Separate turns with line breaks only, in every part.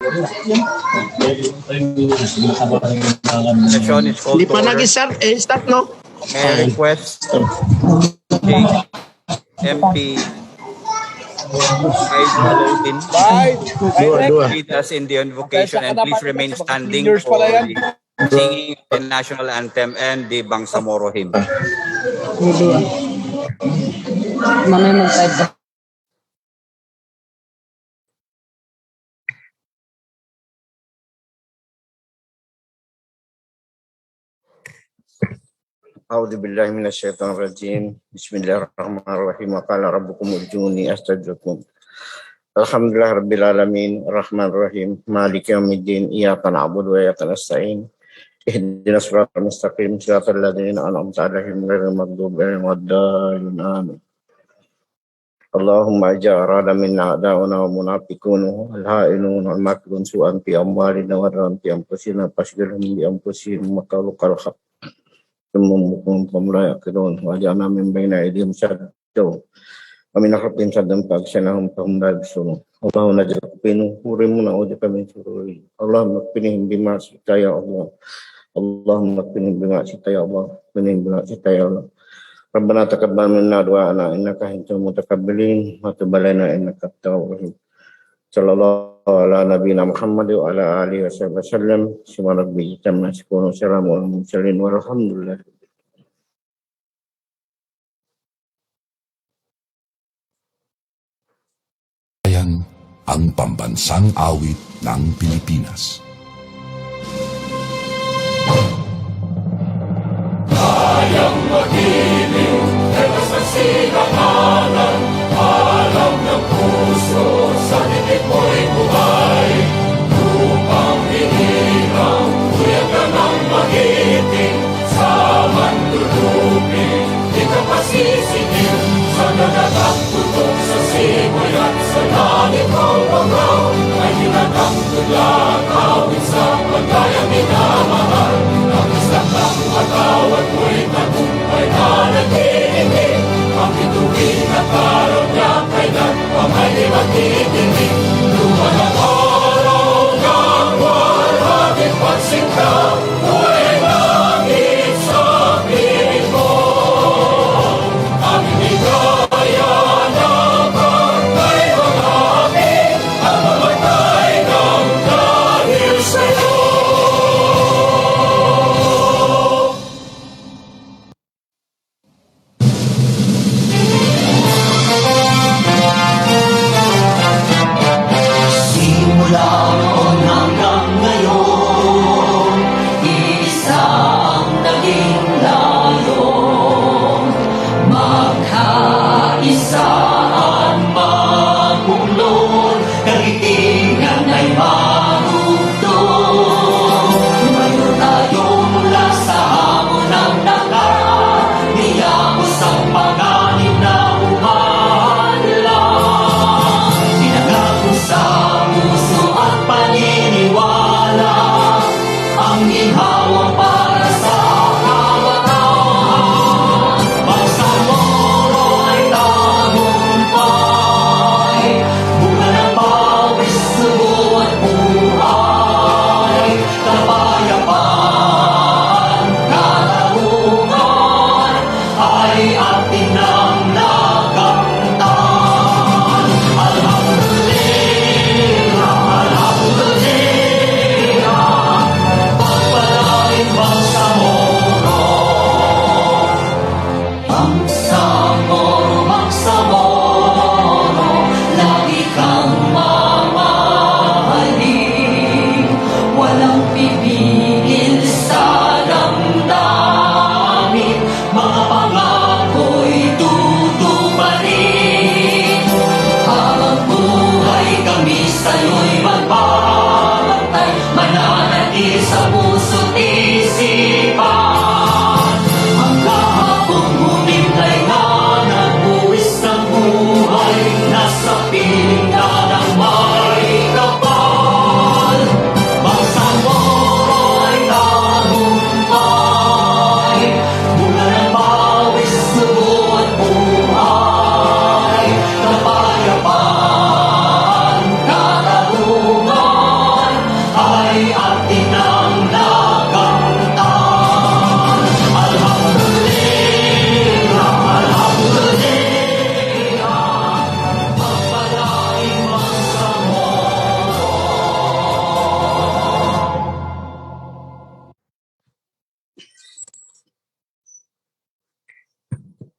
Session is called
Hindi
to
pa
order.
nag-start, no?
May request MP Said Alauddin lead us in the invocation, and please remain standing for the singing of the national anthem and the Bangsamoro hymn.
Mamaya mag-type.
أعوذ بالله من الشيطان الرجيم بسم الله الرحمن الرحيم وقال ربكم ادعوني أستجب لكم الحمد لله رب العالمين الرحمن الرحيم مالك يوم الدين إياك نعبد وإياك نستعين اهدنا الصراط المستقيم صراط الذين أنعمت عليهم غير المغضوب عليهم ولا الضالين آمين اللهم اجعل أراد منا أعداؤنا ومنافقون الهائنون والماكرون سوءا في أموالنا وضرا في أنفسنا فاشغلهم بأنفسهم وقالوا الحق ثم هم لا يعقلون وجعلنا من بين أيديهم سدا ومن خلفهم سدا فأغشيناهم فهم لا يبصرون اللهم نجعلك في نحورهم ونعوذ بك من شرورهم اللهم اكفنهم بما شئت يا الله اللهم اكفنهم بما شئت يا الله اكفنهم بما شئت يا الله ربنا تقبل منا دعاءنا إنك أنت المتقبلين وتب علينا إنك أنت التواب الرحيم صلى الله على نبينا محمد وعلى آله وصحبه وسلم سبحان ربي تم يصفون وسلام على المرسلين والحمد لله.
Ayan ang pambansang awit ng Pilipinas.
Kayang magiliw, pero sa silanganan, alam ng puso, sa dibdib mo'y buhay. Lupang hinirang, kuyagan ang magiting, sa manlulupin, di ka pasisingil, sa nagatak tutok sa simoy at sa langit ng bangaw, ay hinatang tulad, awit sa pagkayang minamahal, ang isang ng matawad mo'y tagumpay na nag-iingin, ang bituin at araw niya kailan pa may magdidinig. Lumalang araw ng walang pagsinta, buhay langit sa piling mo. Ang inigaya na pagkay mga amin, ang mamatay ng dahil sa'yo.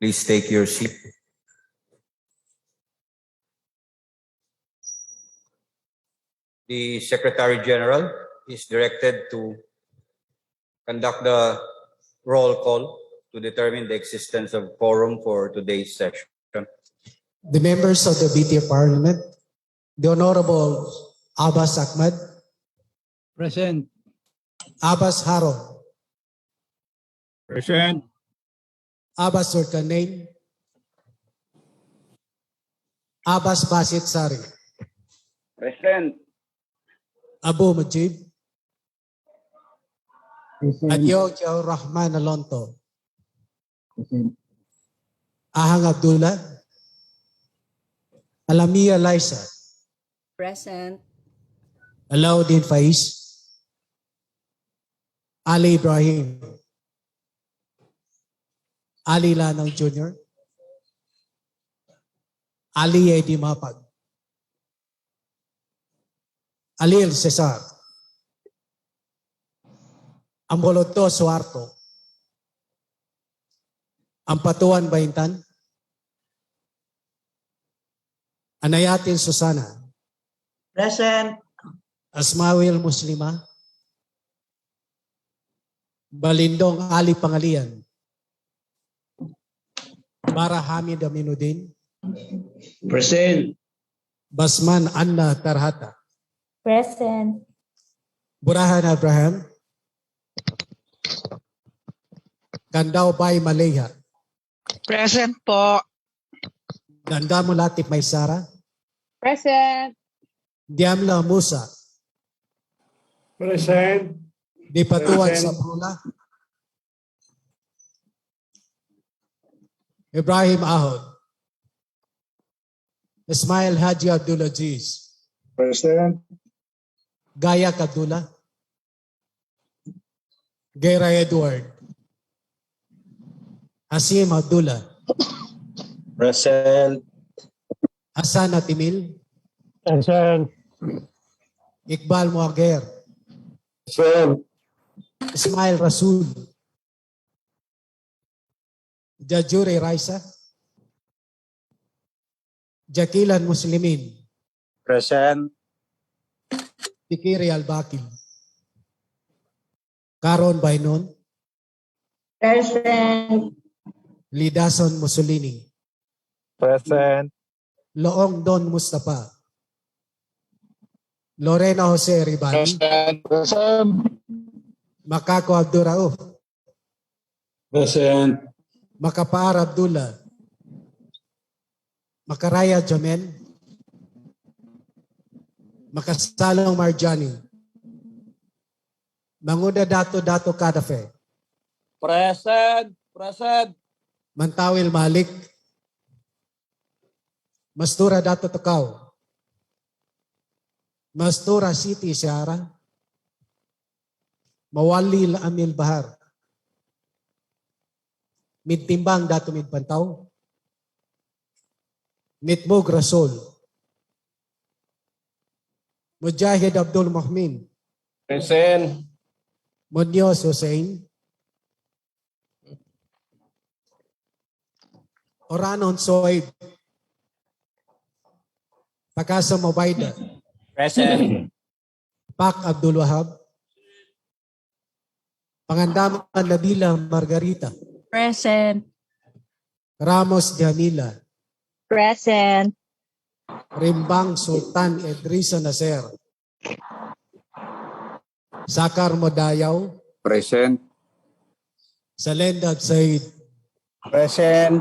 Please take your seat. The Secretary General is directed to conduct the roll call to determine the existence of quorum for today's session.
The members of the BT Parliament, the Honorable Abbas Ahmad,
Present.
Abbas Haro,
Present.
Abbas Surkanain, Abbas Basit Sari,
Present.
Abu Mujib,
Present.
Adyo Rahman Alonto,
Present.
Ahang Abdullah, Alamia Liza,
Present.
Alauddin Faiz, Ali Ibrahim, Ali Lanang Jr., Ali Edi Mapag, Alil Cesar, Amboloto Suarto, Ampatuan Baintan, Anayatin Susana,
Present.
Asmawil Muslima, Balindong Ali Pangalian, Bara Hamid Aminuddin,
Present.
Basman Anna Tarhata,
Present.
Burahan Abraham, Gandao Bay Maleha,
Present po.
Ganda Mulatip Maysara,
Present.
Diamla Musa,
Present.
Dipatuan
Present.
Sabrula, Ibrahim Ahod, Ismail Haji Abdul Aziz,
Present.
Gaya Abdullah, Gera Edward, Hasim Abdullah,
Present.
Hasan Atimil,
Present.
Iqbal Muager,
Present.
Ismail Rasul, Jajure Raisa, Jakilan Muslimin,
Present.
Tikiri Al-Bakil, Karon Bainon,
Present.
Lidason Mussolini,
Present.
Loong Don Mustafa, Lorena Jose Ribani,
Present.
Makako Abdurauf,
Present.
Makapar Abdullah, Makaraya Jamel, Makasalong Marjani, Manguda Dato Kadafe,
Present. Present.
Mantawil Malik, Mastura Dato Tukaw, Mastura City Siara, Mawali Amil Bahar, Midtimbang Dato Midpantaw, Mitmog Rasol, Mujahid Abdul Muhmin,
Present.
Munyos Hussein, Oranon Soib, Pakasa Mobaida,
Present.
Pak Abdul Wahab, Pangandaman Nabila Margarita,
Present.
Ramos Jamila,
Present.
Rimbang Sultan Edrisa Nasser, Sakar Modayaw,
Present.
Salenda Said,
Present.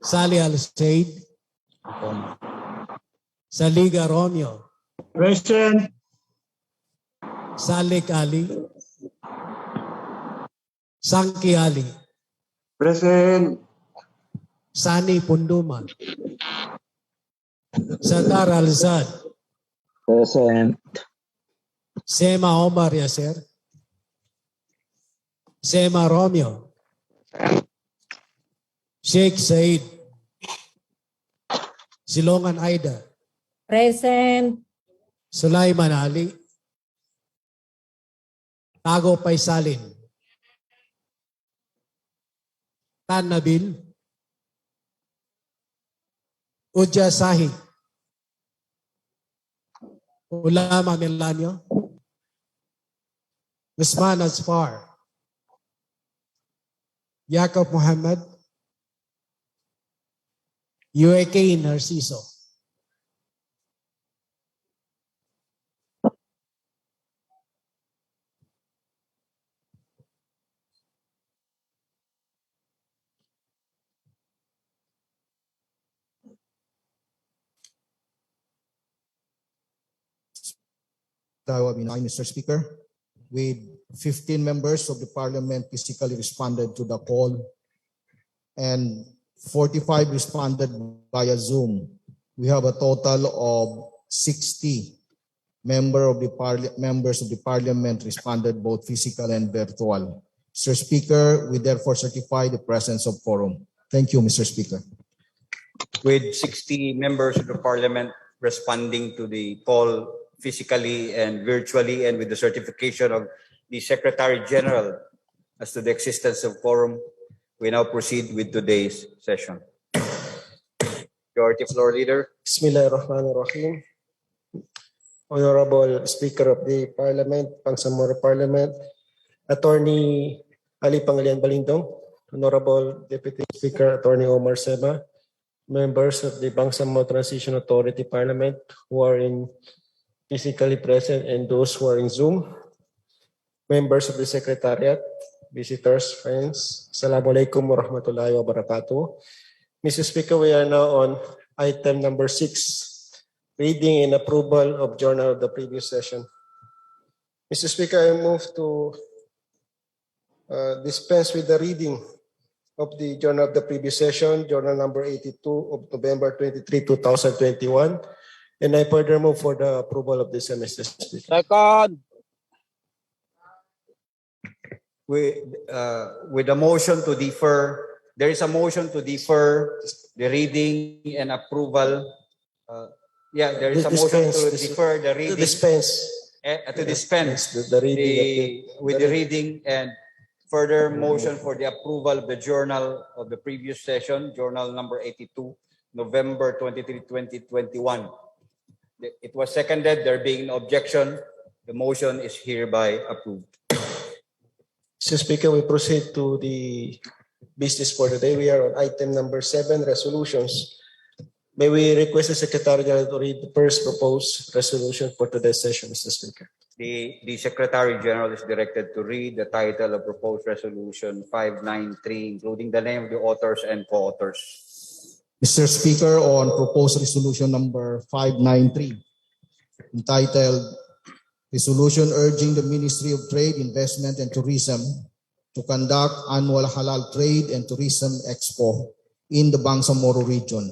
Sali Al-Said, Saliga Romeo,
Present.
Salik Ali, Sangki Ali,
Present.
Sani Punduman, Sadar Alzad,
Present.
Sema Omar Yasser, Sema Romeo, Sheikh Said, Silongan Aida,
Present.
Sulaiman Ali, Tago Paisalin, Tan Nabil, Uja Sahi. Ulama Milanio. Usman Asfar. Jacob Muhammad. UAK Narciso.
Mr. Speaker, with 15 members of the Parliament physically responded to the call and 45 responded via Zoom. We have a total of 60 members of the Parliament responded both physical and virtual. Mr. Speaker, we therefore certify the presence of quorum. Thank you, Mr. Speaker.
With 60 members of the Parliament responding to the call physically and virtually, and with the certification of the Secretary General as to the existence of quorum, we now proceed with today's session. Majority Floor Leader.
Bismillahirrahmanirrahim. Honorable Speaker of the Parliament, Bangsamoro Parliament, Attorney Ali Pangilian Balindong, Honorable Deputy Speaker Attorney Omar Seba, members of the Bangsamoro Transition Authority Parliament who are physically present and those who are in Zoom, members of the Secretariat, visitors, friends, Assalamualaikum warahmatullahi wabarakatuh. Mr. Speaker, we are now on item number 6, reading and approval of journal of the previous session. Mr. Speaker, I move to dispense with the reading of the journal of the previous session, journal number 82 of November 23, 2021, and I further move for the approval of this Mr. Speaker.
Second.
With a motion to defer, there is a motion to defer the reading and approval. There is a motion to defer the reading. To dispense
the reading
with the reading and further motion for the approval of the journal of the previous session, journal number 82, November 23, 2021. It was seconded. There being no objection, the motion is hereby approved.
Mr. Speaker, we proceed to the business for the day. We are on item number 7, resolutions. May we request the Secretary General to read the first proposed resolution for today's session, Mr. Speaker.
The Secretary General is directed to read the title of proposed resolution 593, including the name of the authors and co-authors.
Mr. Speaker, on proposed resolution number 593, entitled Resolution urging the Ministry of Trade, Investment and Tourism to conduct annual Halal Trade and Tourism Expo in the Bangsamoro region.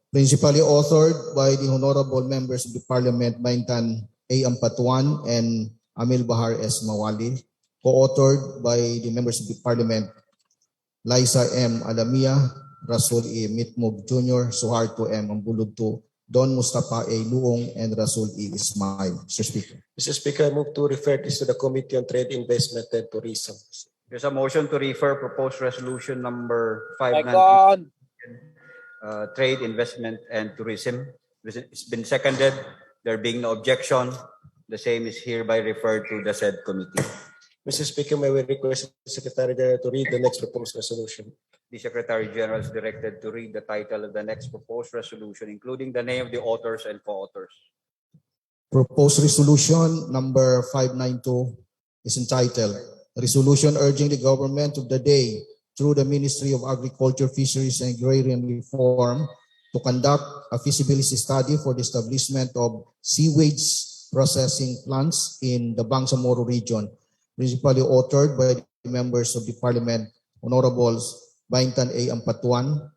Principally authored by the Honorable Members of the Parliament, Baintan A. Ampatuan and Amil Bahar S. Mawali, co-authored by the Members of the Parliament, Liza M. Alamia, Rasul E. Mitmug Jr., Suharto M. Ambuludto, Don Mustafa A. Luong, and Rasul E. Ismail. Mr. Speaker.
Mr. Speaker, I move to refer this to the Committee on Trade, Investment and Tourism.
There's a motion to refer proposed resolution number 593, Trade, Investment and Tourism. It's been seconded. There being no objection, the same is hereby referred to the said committee.
Mr. Speaker, may we request the Secretary General to read the next proposed resolution.
The Secretary General is directed to read the title of the next proposed resolution, including the name of the authors and co-authors.
Proposed resolution number 592 is entitled Resolution urging the government of the day through the Ministry of Agriculture, Fisheries and Agrarian Reform to conduct a feasibility study for the establishment of sewage processing plants in the Bangsamoro region, principally authored by the members of the Parliament, Honorables Baintan A. Ampatuan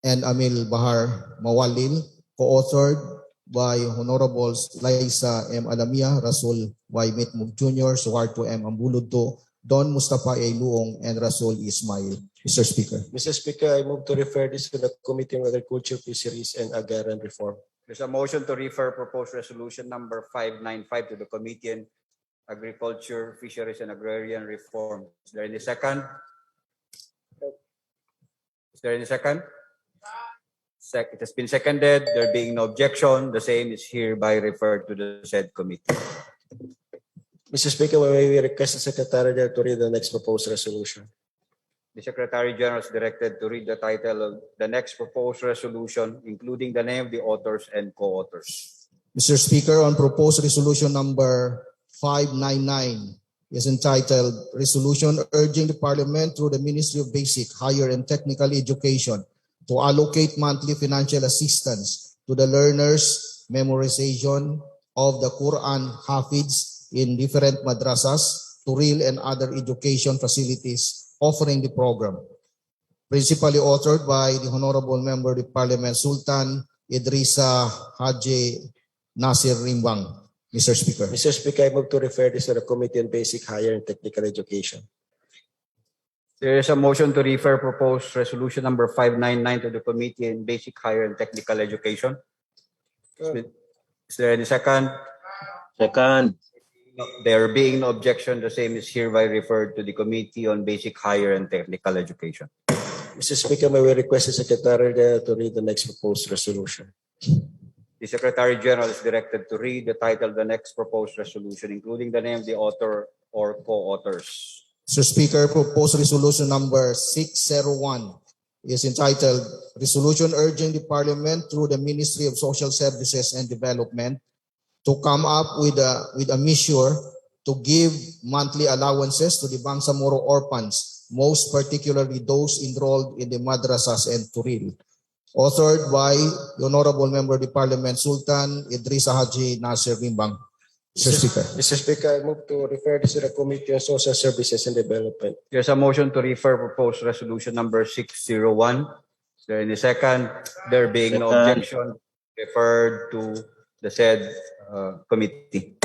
and Amil Bahar Mawalil, co-authored by Honorables Liza M. Alamia, Rasul Y. Mitmug Jr., Suharto M. Ambuludto, Don Mustafa A. Luong, and Rasul Ismail. Mr. Speaker.
Mr. Speaker, I move to refer this to the Committee on Agriculture, Fisheries and Agrarian Reform.
There's a motion to refer proposed resolution number 595 to the Committee on Agriculture, Fisheries and Agrarian Reform. Is there any second? Is there any second? It has been seconded. There being no objection, the same is hereby referred to the said committee.
Mr. Speaker, may we request the Secretary to read the next proposed resolution?
The Secretary General is directed to read the title of the next proposed resolution, including the name of the authors and co-authors.
Mr. Speaker, on proposed resolution number 599 is entitled Resolution Urging the Parliament through the Ministry of Basic, Higher and Technical Education to allocate monthly financial assistance to the learners' memorization of the Quran Hafiz in different madrasas, Turil and other education facilities offering the program. Principally authored by the Honorable Member of the Parliament, Sultan Idrisa Haji Nasir Rimbang. Mr. Speaker.
Mr. Speaker, I move to refer this to the Committee on Basic, Higher and Technical Education.
There is a motion to refer proposed resolution number 599 to the Committee on Basic, Higher and Technical Education. Is there any second?
Second.
There being no objection, the same is hereby referred to the Committee on Basic, Higher and Technical Education.
Mr. Speaker, may we request the Secretary to read the next proposed resolution?
The Secretary General is directed to read the title of the next proposed resolution, including the name of the author or co-authors.
Mr. Speaker, proposed resolution number 601 is entitled Resolution Urging the Parliament through the Ministry of Social Services and Development to come up with a measure to give monthly allowances to the Bangsamoro orphans, most particularly those enrolled in the madrasas and Turil. Authored by the Honorable Member of the Parliament, Sultan Idrisa Haji Nasir Rimbang. Mr. Speaker.
Mr. Speaker, I move to refer this to the Committee on Social Services and Development.
There's a motion to refer proposed resolution number 601. Is there any second? There being no objection, referred to the said committee.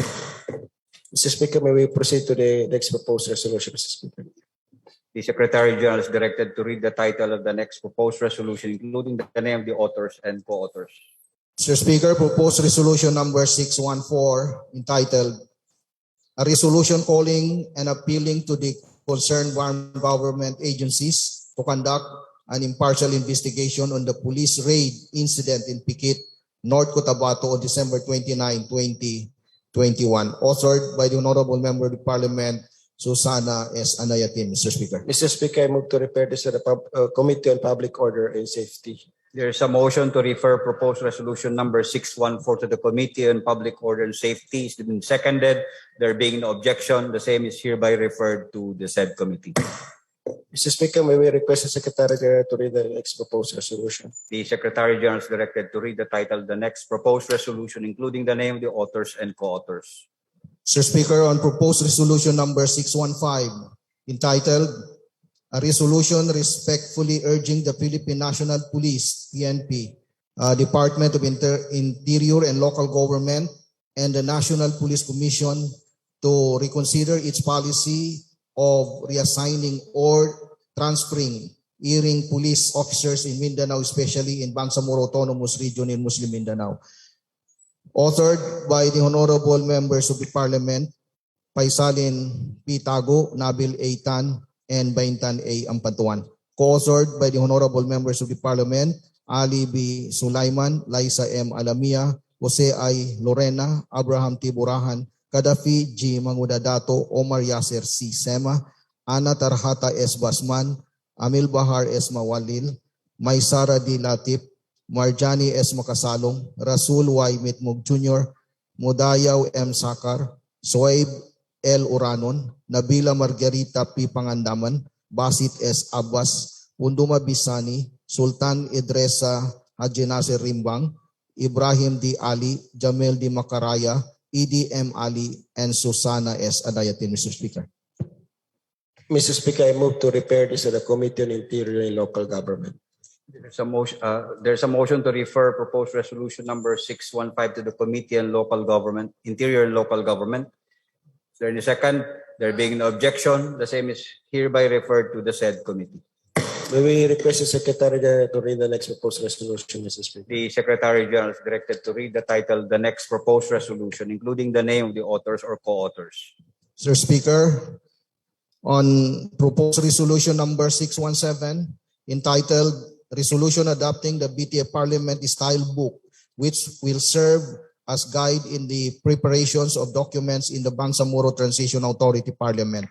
Mr. Speaker, may we proceed to the next proposed resolution, Mr. Speaker?
The Secretary General is directed to read the title of the next proposed resolution, including the name of the authors and co-authors.
Mr. Speaker, proposed resolution number 614 entitled A Resolution Calling and Appealing to the Concerned Government Agencies to Conduct an Impartial Investigation on the Police Raid Incident in Pikit, North Cotabato on December 29, 2021. Authored by the Honorable Member of the Parliament, Susana S. Anayatin. Mr. Speaker.
Mr. Speaker, I move to refer this to the Committee on Public Order and Safety.
There is a motion to refer proposed resolution number 614 to the Committee on Public Order and Safety. It's been seconded. There being no objection, the same is hereby referred to the said committee.
Mr. Speaker, may we request the Secretary to read the next proposed resolution?
The Secretary General is directed to read the title of the next proposed resolution, including the name of the authors and co-authors.
Mr. Speaker, on proposed resolution number 615 entitled A Resolution Respectfully Urging the Philippine National Police, PNP, Department of Interior and Local Government, and the National Police Commission to reconsider its policy of reassigning or transferring hearing police officers in Mindanao, especially in Bangsamoro Autonomous Region in Muslim Mindanao. Authored by the Honorable Members of the Parliament, Paisalin P. Tago, Nabil A. Tan, and Baintan A. Ampantuan. Co-authored by the Honorable Members of the Parliament, Ali B. Sulaiman, Liza M. Alamia, Jose I. Lorena, Abraham T. Burahan, Kadafi G. Mangudadato, Omar Yasser C. Sema, Ana Tarhata S. Basman, Amil Bahar S. Mawalil, Maysara D. Latip, Marjani S. Makasalong, Rasul Y. Mitmug Jr., Mudayaw M. Sakar, Soaib L. Uranon, Nabila Margarita P. Pangandaman, Basit S. Abbas, Unduma Bisani, Sultan Idresa Haji Nasir Rimbang, Ibrahim D. Ali, Jamil D. Makaraya, EDM Ali, and Susana S. Adayatin, Mr. Speaker.
Mr. Speaker, I move to refer this to the Committee on Interior and Local Government.
There's a motion to refer proposed resolution number 615 to the Committee on Local Government, Interior and Local Government. Is there any second? There being no objection, the same is hereby referred to the said committee.
May we request the Secretary to read the next proposed resolution, Mr. Speaker?
The Secretary General is directed to read the title of the next proposed resolution, including the name of the authors or co-authors.
Mr. Speaker, on proposed resolution number 617 entitled resolution adopting the BTA Parliament style book, which will serve as guide in the preparations of documents in the Bangsamoro Transition Authority Parliament,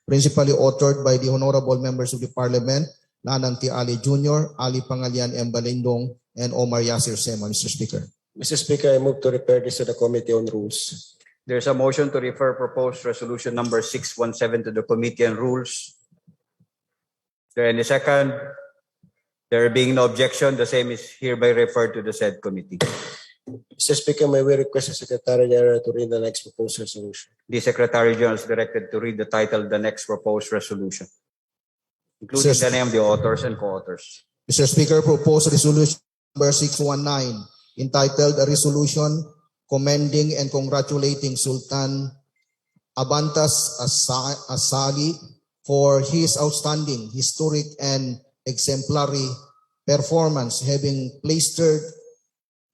principally authored by the honorable members of the Parliament, Lanang T. Ali Jr., Ali Pangalian M. Balindong, and Omar Yasir Sema, Mr. Speaker.
Mr. Speaker, I move to refer this to the Committee on Rules.
There's a motion to refer proposed resolution number 617 to the Committee on Rules. Is there any second? There being no objection, the same is hereby referred to the said committee.
Mr. Speaker, may we request the Secretary General to read the next proposed resolution?
The Secretary General is directed to read the title of the next proposed resolution, including the name of the authors and co-authors.
Mr. Speaker, proposed resolution number 619, entitled a resolution commending and congratulating Sultan Abantas Asali for his outstanding, historic, and exemplary performance, having placed third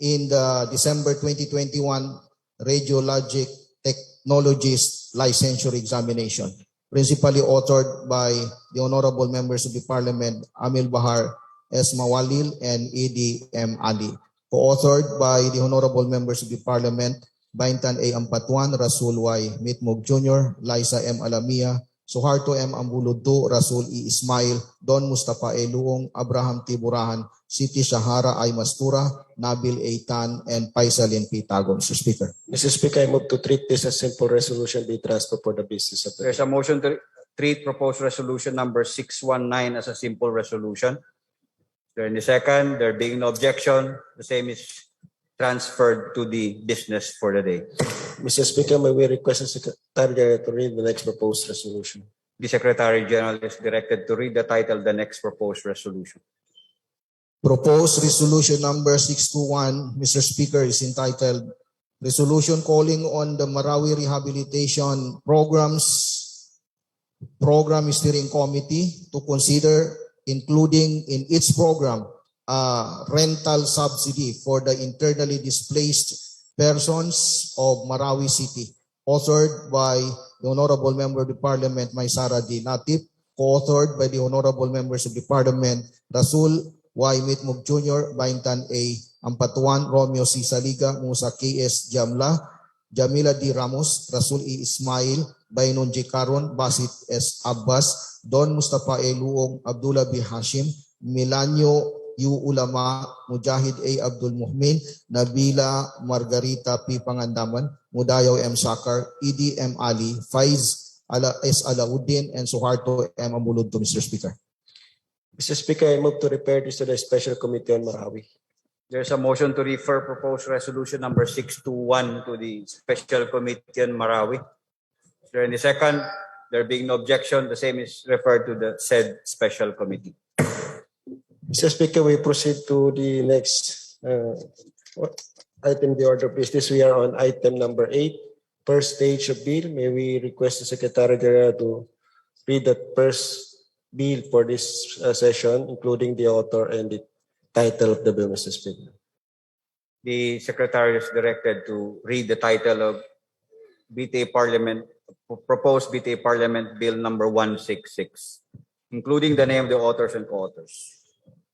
in the December 2021 Radiologic Technologist Licensure Examination, principally authored by the honorable members of the Parliament, Amil Bahar S. Mawalil and E.D. M. Ali, co-authored by the honorable members of the Parliament, Baintan A. Ampatuan, Rasul Y. Mitmog Jr., Liza M. Alamia, Suharto M. Ambuludo, Rasul E. Ismail, Don Mustafa E. Luong, Abraham T. Burahan, Siti Shahara I. Mastura, Nabil A. Tan, and Paisalin P. Tago, Mr. Speaker.
Mr. Speaker, I move to treat this as simple resolution be transferred for the business of the
There's a motion to treat proposed resolution number 619 as a simple resolution. Is there any second? There being no objection, the same is transferred to the business for the day.
Mr. Speaker, may we request the Secretary General to read the next proposed resolution?
The Secretary General is directed to read the title of the next proposed resolution.
Proposed resolution number 621, Mr. Speaker, is entitled Resolution Calling on the Marawi Rehabilitation Program Steering Committee to consider including in its program rental subsidy for the internally displaced persons of Marawi City, authored by the Honorable Member of the Parliament, Maysara D. Latif, co-authored by the Honorable Members of the Parliament, Rasul Y. Mitmog Jr., Baintan A. Ampatuan, Romeo C. Saliga, Musa K.S. Jamla, Jamila D. Ramos, Rasul E. Ismail, Bainon J. Caron, Basit S. Abbas, Don Mustafa A. Luong, Abdullah B. Hashim, Milanyo U. Ulama, Mujahid A. Abdul Muhmin, Nabila Margarita P. Pangandaman, Mudayaw M. Sakar, E.D. M. Ali, Faiz S. Alauddin, and Suharto M. Ambulod, Mr. Speaker.
Mr. Speaker, I move to refer this to the Special Committee on Marawi.
There's a motion to refer proposed resolution number 621 to the Special Committee on Marawi. Is there any second? There being no objection, the same is referred to the said Special Committee.
Mr. Speaker, we proceed to the next item, the order of business. We are on item number 8, first stage of bill. May we request the Secretary General to read the first bill for this session, including the author and the title of the bill, Mr. Speaker.
The Secretary is directed to read the title of BTA Parliament, proposed BTA Parliament Bill number 166, including the name of the authors and co-authors.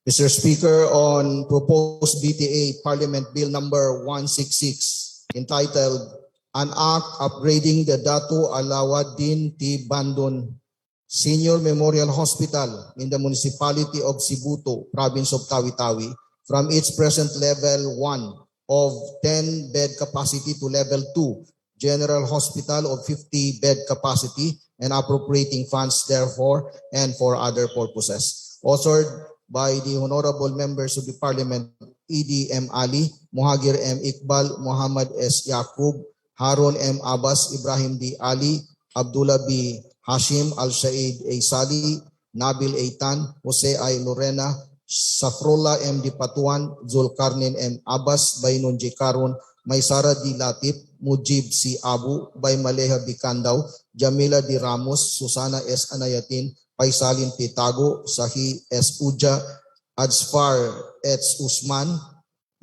Mr. Speaker, on proposed BTA Parliament Bill number 166, entitled An Act Upgrading the Datu Alawaddin T. Bandon Senior Memorial Hospital in the Municipality of Sibuto, Province of Tawi-Tawi, from its present level 1 of 10 bed capacity to level 2, General Hospital of 50 bed capacity, and appropriating funds therefore and for other purposes. Authored by the honorable members of the Parliament, E.D. M. Ali, Muhagir M. Iqbal, Muhammad S. Yaqub, Harun M. Abbas, Ibrahim D. Ali, Abdullah B. Hashim Al-Shaid A. Sali, Nabil A. Tan, Jose I. Lorena, Safrullah M. D. Patuan, Zulkarnin M. Abbas, Bainon J. Karun, Maysara D. Latif, Mujib C. Abu, Baymaleha B. Kandaw, Jamila D. Ramos, Susana S. Anayatin, Paisalin P. Tago, Sahi S. Uja, Adsfar S. Usman,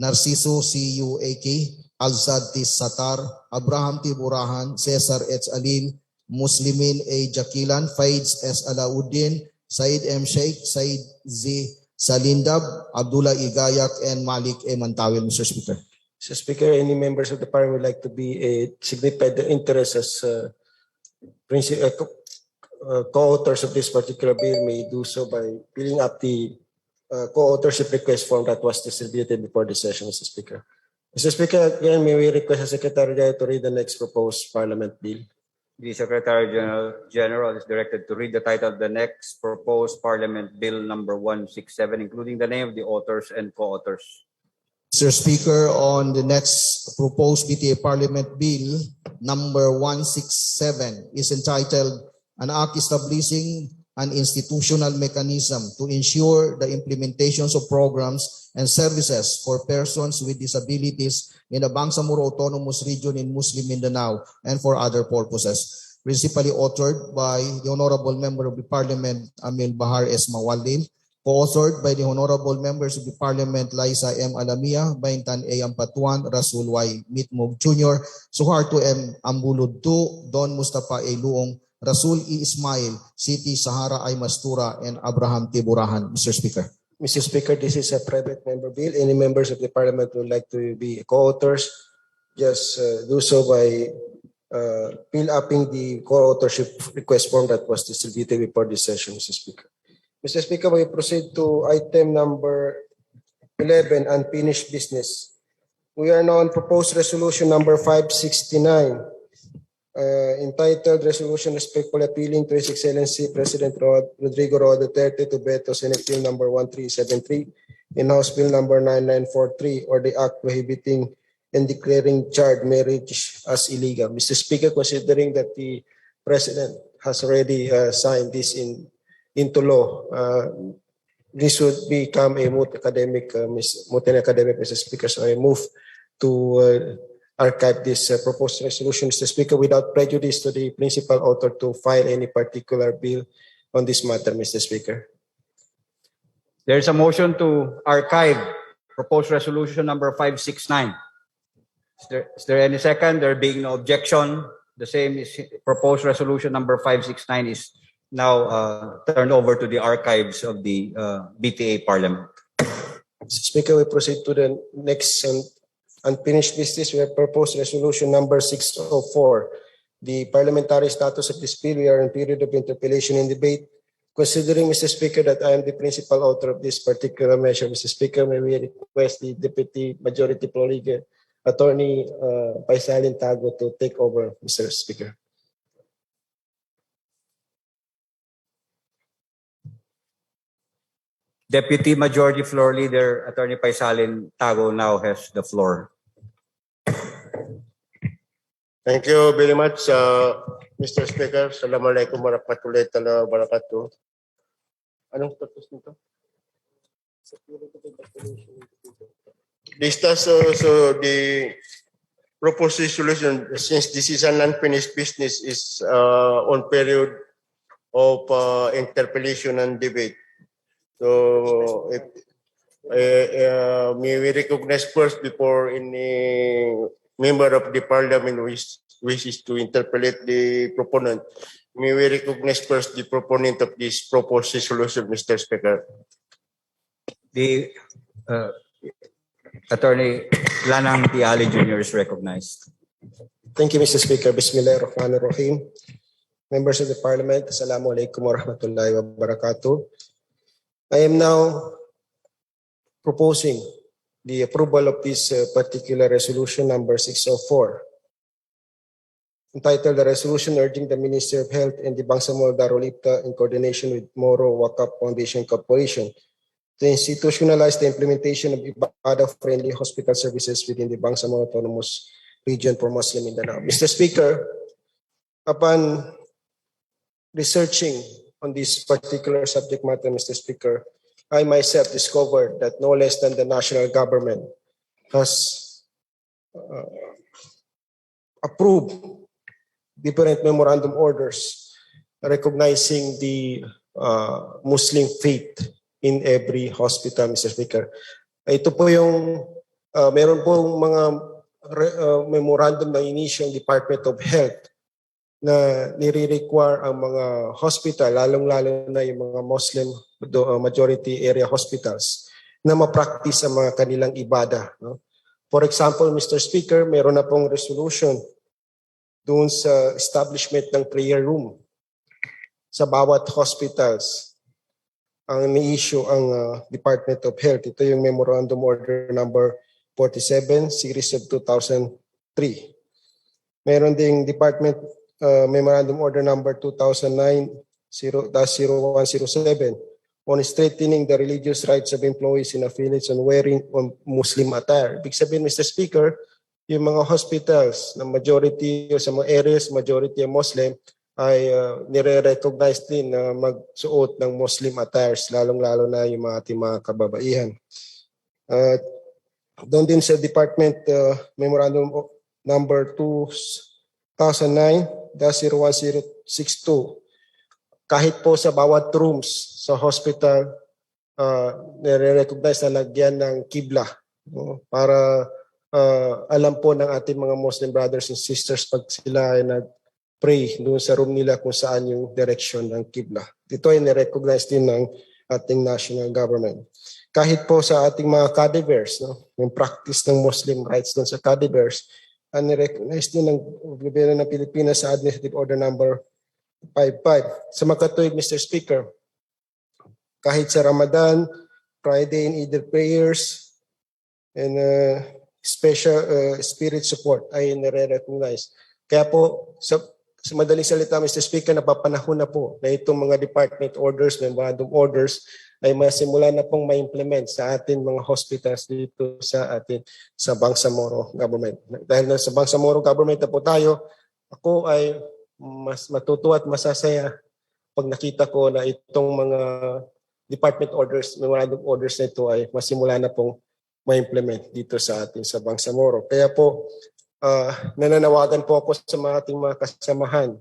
Narciso C. U. A.K., Alzad T. Satar, Abraham T. Burahan, Cesar H. Alil, Muslimin A. Jakilan, Faiz S. Alauddin, Said M. Sheikh, Said Z. Salindab, Abdullah Igayak, and Malik A. Mantawil, Mr. Speaker.
Mr. Speaker, any members of the Parliament would like to be signify their interest as co-authors of this particular bill may do so by filling up the co-authorship request form that was distributed before the session, Mr. Speaker. Mr. Speaker, again, may we request the Secretary General to read the next proposed Parliament bill.
The Secretary General is directed to read the title of the next proposed Parliament Bill number 167, including the name of the authors and co-authors.
Mr. Speaker, on the next proposed BTA Parliament Bill number 167 is entitled An Act Establishing an Institutional Mechanism to Ensure the Implementations of Programs and Services for Persons with Disabilities in the Bangsamoro Autonomous Region in Muslim Mindanao and for other purposes. Principally authored by the Honorable Member of the Parliament, Amil Bahar S. Mawalil, co-authored by the Honorable Members of the Parliament, Liza M. Alamia, Baintan A. Ampatuan, Rasul Y. Mitmog Jr., Suharto M. Ambulod II, Don Mustafa A. Luong, Rasul E. Ismail, Siti Sahara I. Mastura, and Abraham Tiburahan. Mr. Speaker.
Mr. Speaker, this is a private member bill. Any members of the Parliament would like to be co-authors, just do so by fill-upping the co-authorship request form that was distributed before this session, Mr. Speaker. Mr. Speaker, we proceed to item number 11, unfinished business. We are now on proposed resolution number 569, entitled Resolution Respectfully Appealing to His Excellency President Rodrigo Roa Duterte to veto Senate Bill number 1373 and House Bill number 9943, or the Act prohibiting and declaring child marriage as illegal. Mr. Speaker, considering that the President has already signed this into law, this would become a moot academic, Mr. Speaker. So I move to archive this proposed resolution, Mr. Speaker, without prejudice to the principal author to file any particular bill on this matter, Mr. Speaker.
There is a motion to archive proposed resolution number 569. Is there any second? There being no objection, the same is proposed resolution number 569 is now turned over to the archives of the BTA Parliament.
Mr. Speaker, we proceed to the next unfinished business. We have proposed resolution number 604. The parliamentary status of this bill, we are in period of interpellation and debate. Considering, Mr. Speaker, that I am the principal author of this particular measure, Mr. Speaker, may we request the Deputy Majority Pro-League Attorney Paisalin Tago to take over, Mr. Speaker.
Deputy Majority Floor Leader Attorney Paisalin Tago now has the floor.
Thank you very much, Mr. Speaker. Assalamualaikum warahmatullahi wabarakatuh. Anong status nito? So the proposed resolution, since this is an unfinished business, is on period of interpellation and debate. So may we recognize first before any member of the Parliament wishes to interpellate the proponent. May we recognize first the proponent of this proposed resolution, Mr. Speaker.
The Attorney Lanang Tiali Jr. is recognized.
Thank you, Mr. Speaker. Bismillahirrahmanirrahim. Members of the Parliament, Assalamualaikum warahmatullahi wabarakatuh. I am now proposing the approval of this particular resolution number 604, entitled the resolution urging the Ministry of Health and the Bangsamoro Darul Ifta in coordination with Moro Wakaf Foundation Corporation to institutionalize the implementation of Ibadah-friendly hospital services within the Bangsamoro Autonomous Region for Muslim Mindanao. Mr. Speaker, upon researching on this particular subject matter, Mr. Speaker, I myself discovered that no less than the national government has approved different memorandum orders recognizing the Muslim faith in every hospital, Mr. Speaker. Ito po yung meron po mga memorandum na inisyo ng Department of Health na nire-require ang mga hospital, lalong-lalo na yung mga Muslim majority area hospitals, na ma-practice ang mga kanilang ibada. No? For example, Mr. Speaker, meron na pong resolution doon sa establishment ng prayer room sa bawat hospitals. Ang ni-issue ang Department of Health. Ito yung Memorandum Order Number 47, Series of 2003. Meron ding Department Memorandum Order Number 2009-0107 on strengthening the religious rights of employees and affiliates on wearing Muslim attire. Ibig sabihin, Mr. Speaker, yung mga hospitals na majority o sa mga areas, majority ang Muslim, ay nire-recognize din na magsuot ng Muslim attires, lalong-lalo na yung mga ating mga kababaihan. Doon din sa Department Memorandum Number 2009-01062, kahit po sa bawat rooms sa hospital, nire-recognize na lagyan ng kibla, no? Para alam po ng ating mga Muslim brothers and sisters pag sila ay nag-pray doon sa room nila kung saan yung direction ng kibla. Ito ay nirecognize din ng ating national government. Kahit po sa ating mga cadivers, no? Yung practice ng Muslim rights doon sa cadivers, nirecognize din ng gobyerno ng Pilipinas sa Administrative Order Number 55. Sa makatuwid, Mr. Speaker, kahit sa Ramadan, Friday and Eid prayers, and special spirit support ay nire-recognize. Kaya po, sa madaling salita, Mr. Speaker, napapanahon na po na itong mga department orders, memorandum orders, ay masimula na pong ma-implement sa atin mga hospitals dito sa atin sa Bangsamoro government. Dahil na sa Bangsamoro government na po tayo, ako ay mas matutuwa at masasaya pag nakita ko na itong mga department orders, memorandum orders na ito ay masimula na pong ma-implement dito sa atin sa Bangsamoro. Kaya po, nananawagan po ako sa mga ating mga kasamahan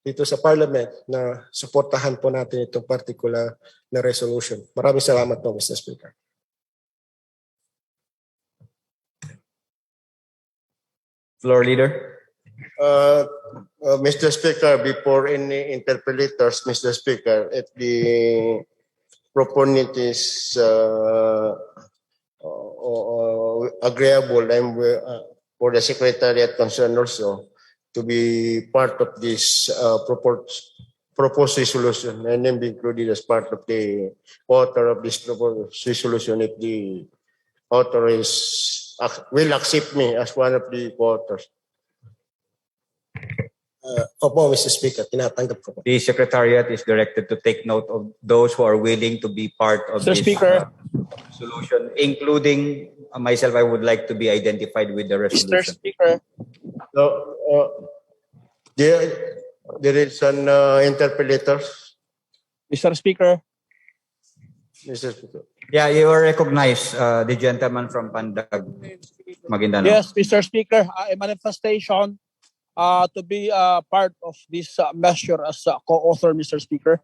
dito sa Parliament na suportahan po natin itong particular na resolution. Maraming salamat po, Mr. Speaker.
Floor Leader.
Mr. Speaker, before any interpreters, Mr. Speaker, if the proponent is agreeable, I'm for the Secretariat concerned also to be part of this proposed resolution and then be included as part of the author of this proposed resolution if the author will accept me as one of the authors.
Opo, Mr. Speaker, tinatanggap ko po.
The Secretariat is directed to take note of those who are willing to be part of
Mr.
this
Speaker.
solution, including myself. I would like to be identified with the resolution.
Mr. Speaker.
So, there is an interpreter.
Mr. Speaker.
Mr. Speaker.
Yeah, you are recognized, the gentleman from Pandag, Maguindanao.
Yes, Mr. Speaker, a manifestation to be part of this measure as a co-author, Mr. Speaker.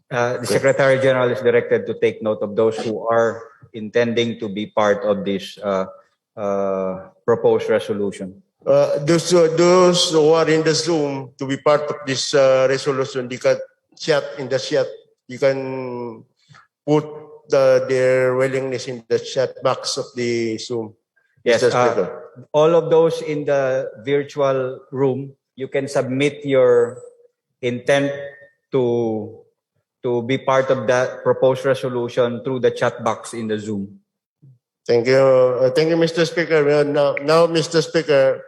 The Secretary General is directed to take note of those who are intending to be part of this proposed resolution.
Those who are in the Zoom to be part of this resolution, they can chat in the chat. You can put their willingness in the chat box of the Zoom.
Yes,
Mr. Speaker.
all of those in the virtual room, you can submit your intent to be part of that proposed resolution through the chat box in the Zoom.
Thank you, Mr. Speaker. Now, Mr. Speaker,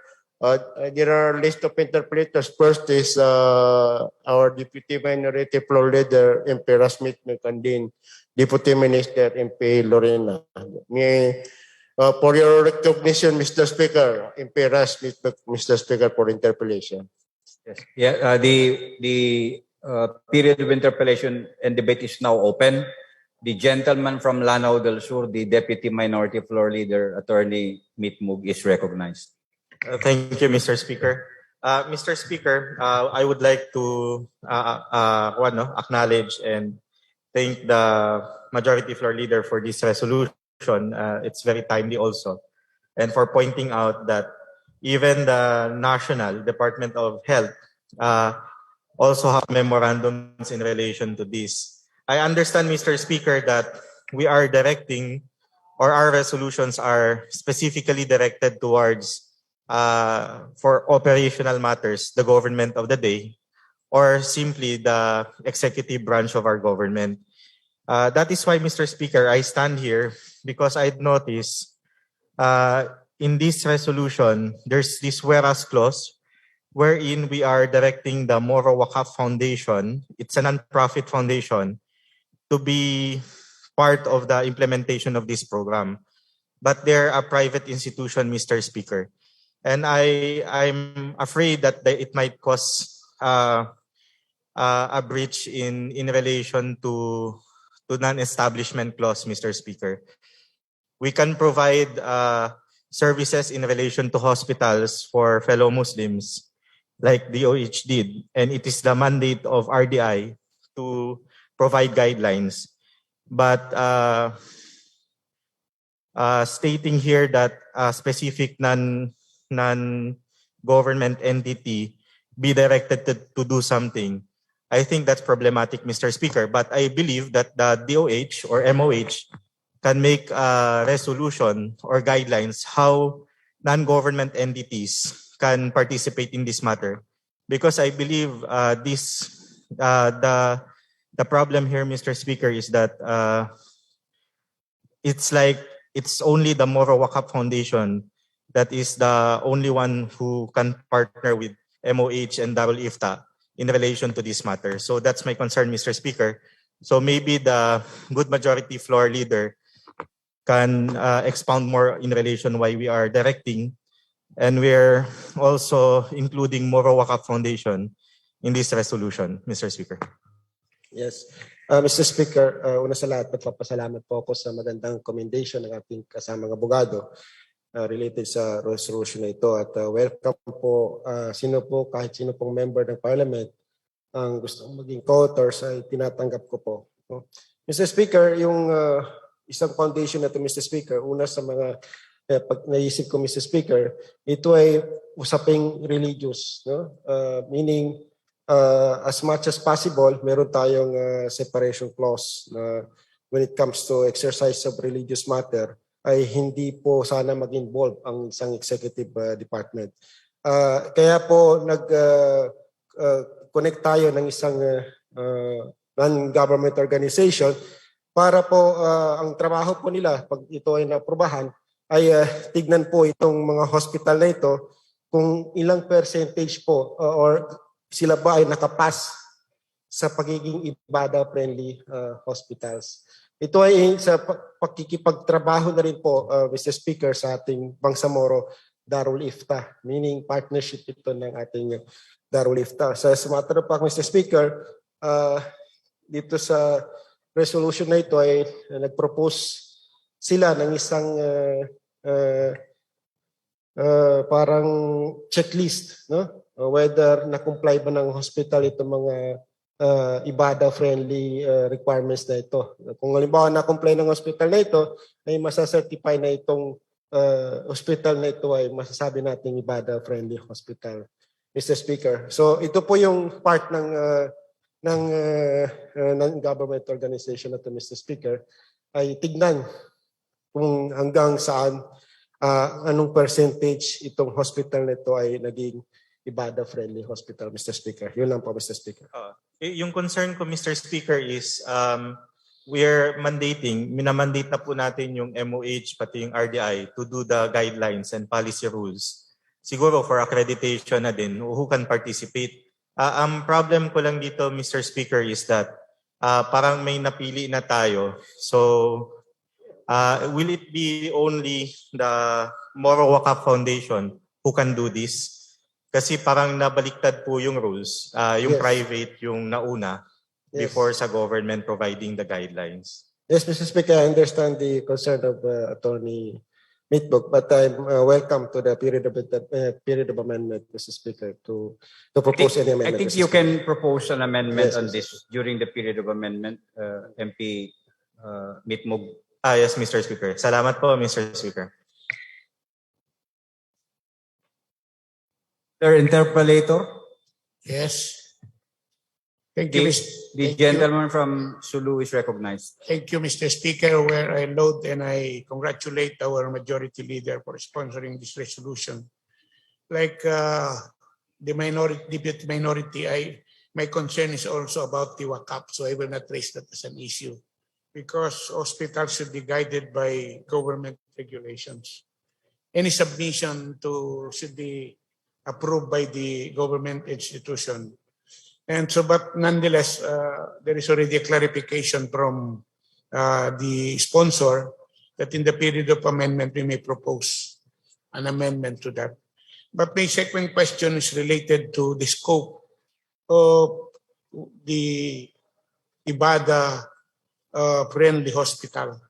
there are a list of interpreters. First is our Deputy Minority Floor Leader, MP Rasmit Mekandin, Deputy Minister, MP Lorena. For your recognition, Mr. Speaker, MP Rasmit, Mr. Speaker, for interpellation.
Yes. Yeah. The period of interpellation and debate is now open. The gentleman from Lanao del Sur, the Deputy Minority Floor Leader, Attorney Mitmug, is recognized.
Thank you, Mr. Speaker. Mr. Speaker, I would like to acknowledge and thank the Majority Floor Leader for this resolution. It's very timely also. And for pointing out that even the National Department of Health also have memorandums in relation to this. I understand, Mr. Speaker, that we are directing, or our resolutions are specifically directed towards, for operational matters, the government of the day, or simply the executive branch of our government. That is why, Mr. Speaker, I stand here because I'd noticed in this resolution, there's this whereas clause wherein we are directing the Moro Wakaf Foundation, it's a non-profit foundation, to be part of the implementation of this program. But they're a private institution, Mr. Speaker. And I'm afraid that it might cause a breach in relation to non-establishment clause, Mr. Speaker. We can provide services in relation to hospitals for fellow Muslims, like DOH did, and it is the mandate of RDI to provide guidelines. But stating here that a specific non-government entity be directed to do something, I think that's problematic, Mr. Speaker. But I believe that the DOH or MOH can make a resolution or guidelines how non-government entities can participate in this matter. Because I believe the problem here, Mr. Speaker, is that it's like it's only the Moro Wakaf Foundation that is the only one who can partner with MOH and Darul Ifta in relation to this matter. So that's my concern, Mr. Speaker. So maybe the good majority floor leader can expound more in relation why we are directing, and we're also including Moro Wakaf Foundation in this resolution, Mr. Speaker.
Yes. Mr. Speaker, una sa lahat, nagpapasalamat po ako sa magandang commendation ng ating kasamang abogado related sa resolution na ito. At welcome po kahit sino pong member ng Parliament ang gustong maging co-authors ay tinatanggap ko po. Mr. Speaker, yung isang foundation na ito, Mr. Speaker, una sa mga pag naisip ko, Mr. Speaker, ito ay usaping religious, no? Meaning, as much as possible, meron tayong separation clause na when it comes to exercise of religious matter, ay hindi po sana mag-involve ang isang executive department. Kaya po connect tayo ng isang non-government organization para po ang trabaho po nila pag ito ay naaprubahan ay tignan po itong mga hospital na ito kung ilang percentage po or sila ba ay nakapass sa pagiging ibada-friendly hospitals. Ito ay sa pakikipagtrabaho na rin po, Mr. Speaker, sa ating Bangsamoro Darul Ifta, meaning partnership ito ng ating Darul Ifta. So as a matter of fact, Mr. Speaker, dito sa resolution na ito ay nag-propose sila ng isang parang checklist, no? Whether na-comply ba ng hospital itong mga ibada-friendly requirements na ito. Kung halimbawa na-comply ng hospital na ito, ay masacertify na itong hospital na ito ay masasabi natin ibada-friendly hospital, Mr. Speaker. So ito po yung part ng government organization na ito, Mr. Speaker, ay tignan kung hanggang saan anong percentage itong hospital na ito ay naging ibada-friendly hospital, Mr. Speaker. Yun lang po, Mr. Speaker.
Yung concern ko, Mr. Speaker, is we're minamandate na po natin yung MOH pati yung RDI to do the guidelines and policy rules. Siguro for accreditation na din, who can participate. Ang problem ko lang dito, Mr. Speaker, is that parang may napili na tayo. So, will it be only the Moro Wakaf Foundation who can do this? Kasi parang nabaliktad po yung rules, yung private, yung nauna, before sa government providing the guidelines.
Yes, Mr. Speaker, I understand the concern of Attorney Mitbook, but I'm welcome to the period of amendment, Mr. Speaker, to propose any amendment.
I think you can propose an amendment on this during the period of amendment, MP Mitmog.
Yes, Mr. Speaker. Salamat po, Mr. Speaker.
Their interpolator,
Yes. Thank you,
the gentleman from Sulu is recognized.
Thank you, Mr. Speaker, where I note and I congratulate our majority leader for sponsoring this resolution. Like the minority, deputy minority, my concern is also about the WACAP, so I will not raise that as an issue because hospitals should be guided by government regulations. Any submission should be approved by the government institution. And so, but nonetheless, there is already a clarification from the sponsor that in the period of amendment, we may propose an amendment to that. But my second question is related to the scope of the Ibada-friendly hospital.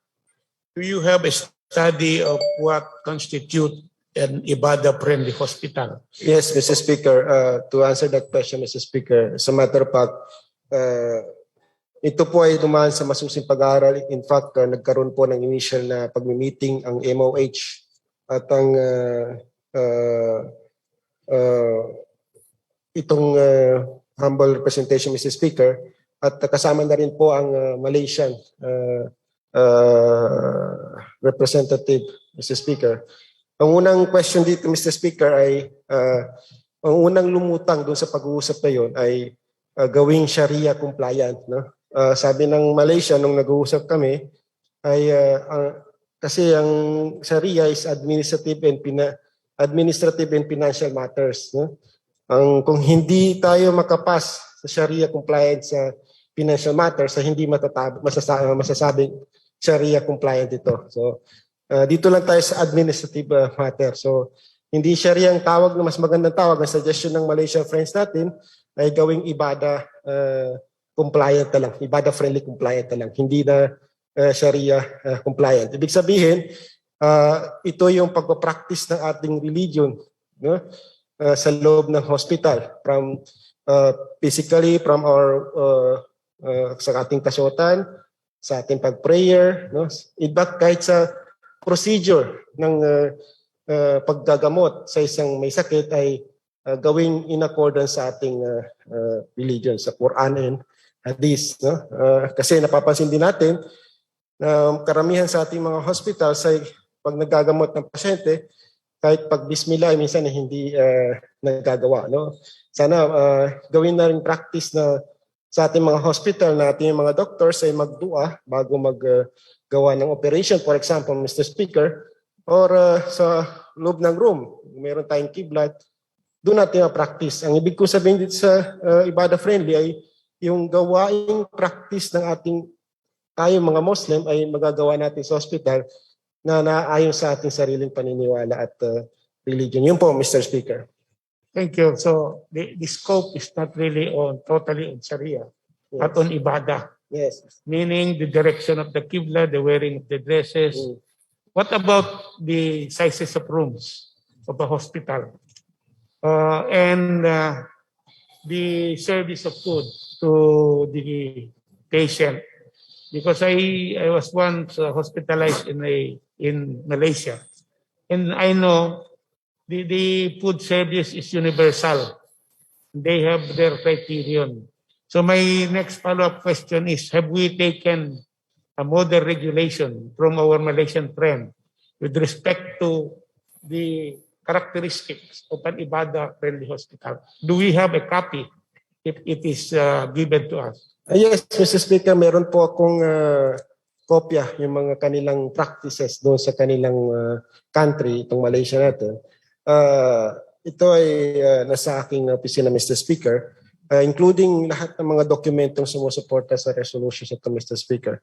Do you have a study of what constitutes an Ibada-friendly hospital?
Yes, Mr. Speaker. To answer that question, Mr. Speaker, as a matter of fact, ito po ay dumaan sa masusing pag-aaral. In fact, nagkaroon po ng initial na pag-meeting ang MOH at ang itong humble representation, Mr. Speaker, at kasama na rin po ang Malaysian representative, Mr. Speaker. Ang unang question dito, Mr. Speaker, ay ang unang lumutang doon sa pag-uusap na yun ay gawing Sharia compliant. No? Sabi ng Malaysia nung nag-uusap kami ay kasi ang Sharia is administrative and financial matters. No? Kung hindi tayo makapas sa Sharia compliant sa financial matters, hindi masasabing Sharia compliant ito. So dito lang tayo sa administrative matter. So hindi Sharia ang tawag na mas magandang tawag. Ang suggestion ng Malaysian friends natin ay gawing Ibada compliant na lang, Ibada friendly compliant na lang, hindi na Sharia compliant. Ibig sabihin, ito yung pagpapractice ng ating religion, no? Sa loob ng hospital, from physically, from our sa ating kasyutan, sa ating pag-prayer, no? Iba kahit sa procedure ng paggagamot sa isang may sakit ay gawing in accordance sa ating religion, sa Quran and Hadith. No? Kasi napapansin din natin na karamihan sa ating mga hospitals ay pag nagagamot ng pasyente, kahit pag bismillah, minsan hindi nagagawa. No? Sana gawin na rin practice na sa ating mga hospital na ating mga doctors ay magdua bago maggawa ng operation. For example, Mr. Speaker, or sa loob ng room, meron tayong kiblat, doon natin practice. Ang ibig ko sabihin dito sa Ibada Friendly ay yung gawaing practice ng ating tayong mga Muslim ay magagawa natin sa hospital na naayon sa ating sariling paniniwala at religion. Yun po, Mr. Speaker.
Thank you. So the scope is not really totally on Sharia, but on Ibadah.
Yes.
Meaning the direction of the Qibla, the wearing of the dresses. What about the sizes of rooms of a hospital? And the service of food to the patient. Because I was once hospitalized in Malaysia. And I know the food service is universal. They have their criterion. So my next follow-up question is, have we taken a modern regulation from our Malaysian friend with respect to the characteristics of an Ibada-friendly hospital? Do we have a copy if it is given to us?
Yes, Mr. Speaker, meron po akong kopya yung mga kanilang practices doon sa kanilang country, itong Malaysia natin. Ito ay nasa aking opisina, Mr. Speaker, including lahat ng mga dokumentong sumusuporta sa resolution ito, Mr. Speaker.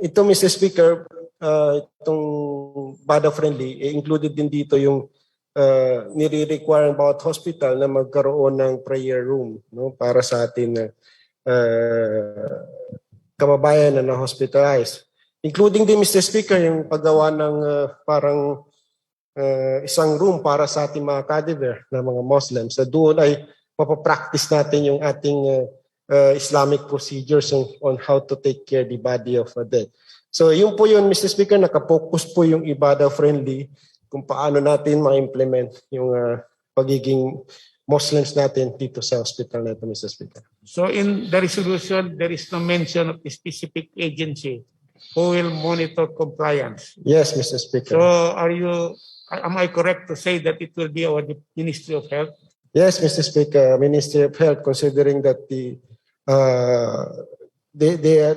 Ito, Mr. Speaker, itong Ibada-friendly, included din dito yung nire-require ng bawat hospital na magkaroon ng prayer room, no, para sa atin kababayan na na-hospitalize. Including din, Mr. Speaker, yung paggawa ng parang isang room para sa ating mga cadaver na mga Muslims. So doon ay mapapractice natin yung ating Islamic procedures on how to take care the body of a dead. So yun po yun, Mr. Speaker, nakapokus po yung Ibada-friendly kung paano natin ma-implement yung pagiging Muslims natin dito sa hospital na ito, Mr. Speaker.
So in the resolution, there is no mention of a specific agency who will monitor compliance.
Yes, Mr. Speaker.
So am I correct to say that it will be our Ministry of Health?
Yes, Mr. Speaker, Ministry of Health, considering that they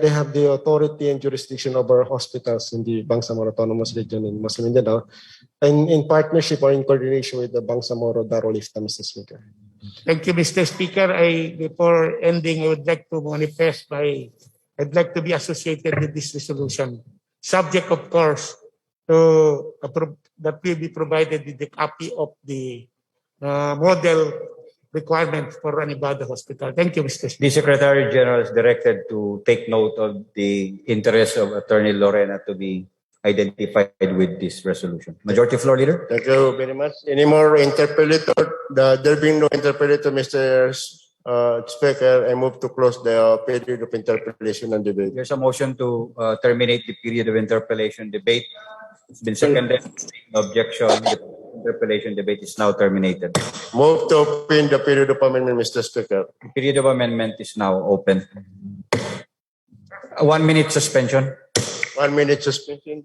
have the authority and jurisdiction over hospitals in the Bangsamoro Autonomous Region in Muslim Mindanao, and in partnership or in coordination with the Bangsamoro Darul Ifta, Mr. Speaker.
Thank you, Mr. Speaker. Before ending, I would like to manifest I'd like to be associated with this resolution, subject, of course, to that will be provided with the copy of the model requirements for Ranibada Hospital. Thank you, Mr. Speaker.
The Secretary General is directed to take note of the interest of Attorney Lorena to be identified with this resolution. Majority Floor Leader.
Thank you very much. Any more interpolator? There being no interpolator, Mr. Speaker, I move to close the period of interpellation and debate.
There's a motion to terminate the period of interpellation debate. It's been seconded. No objection. The interpellation debate is now terminated.
Move to open the period of amendment, Mr. Speaker.
The period of amendment is now open. 1 minute suspension.
1 minute suspension.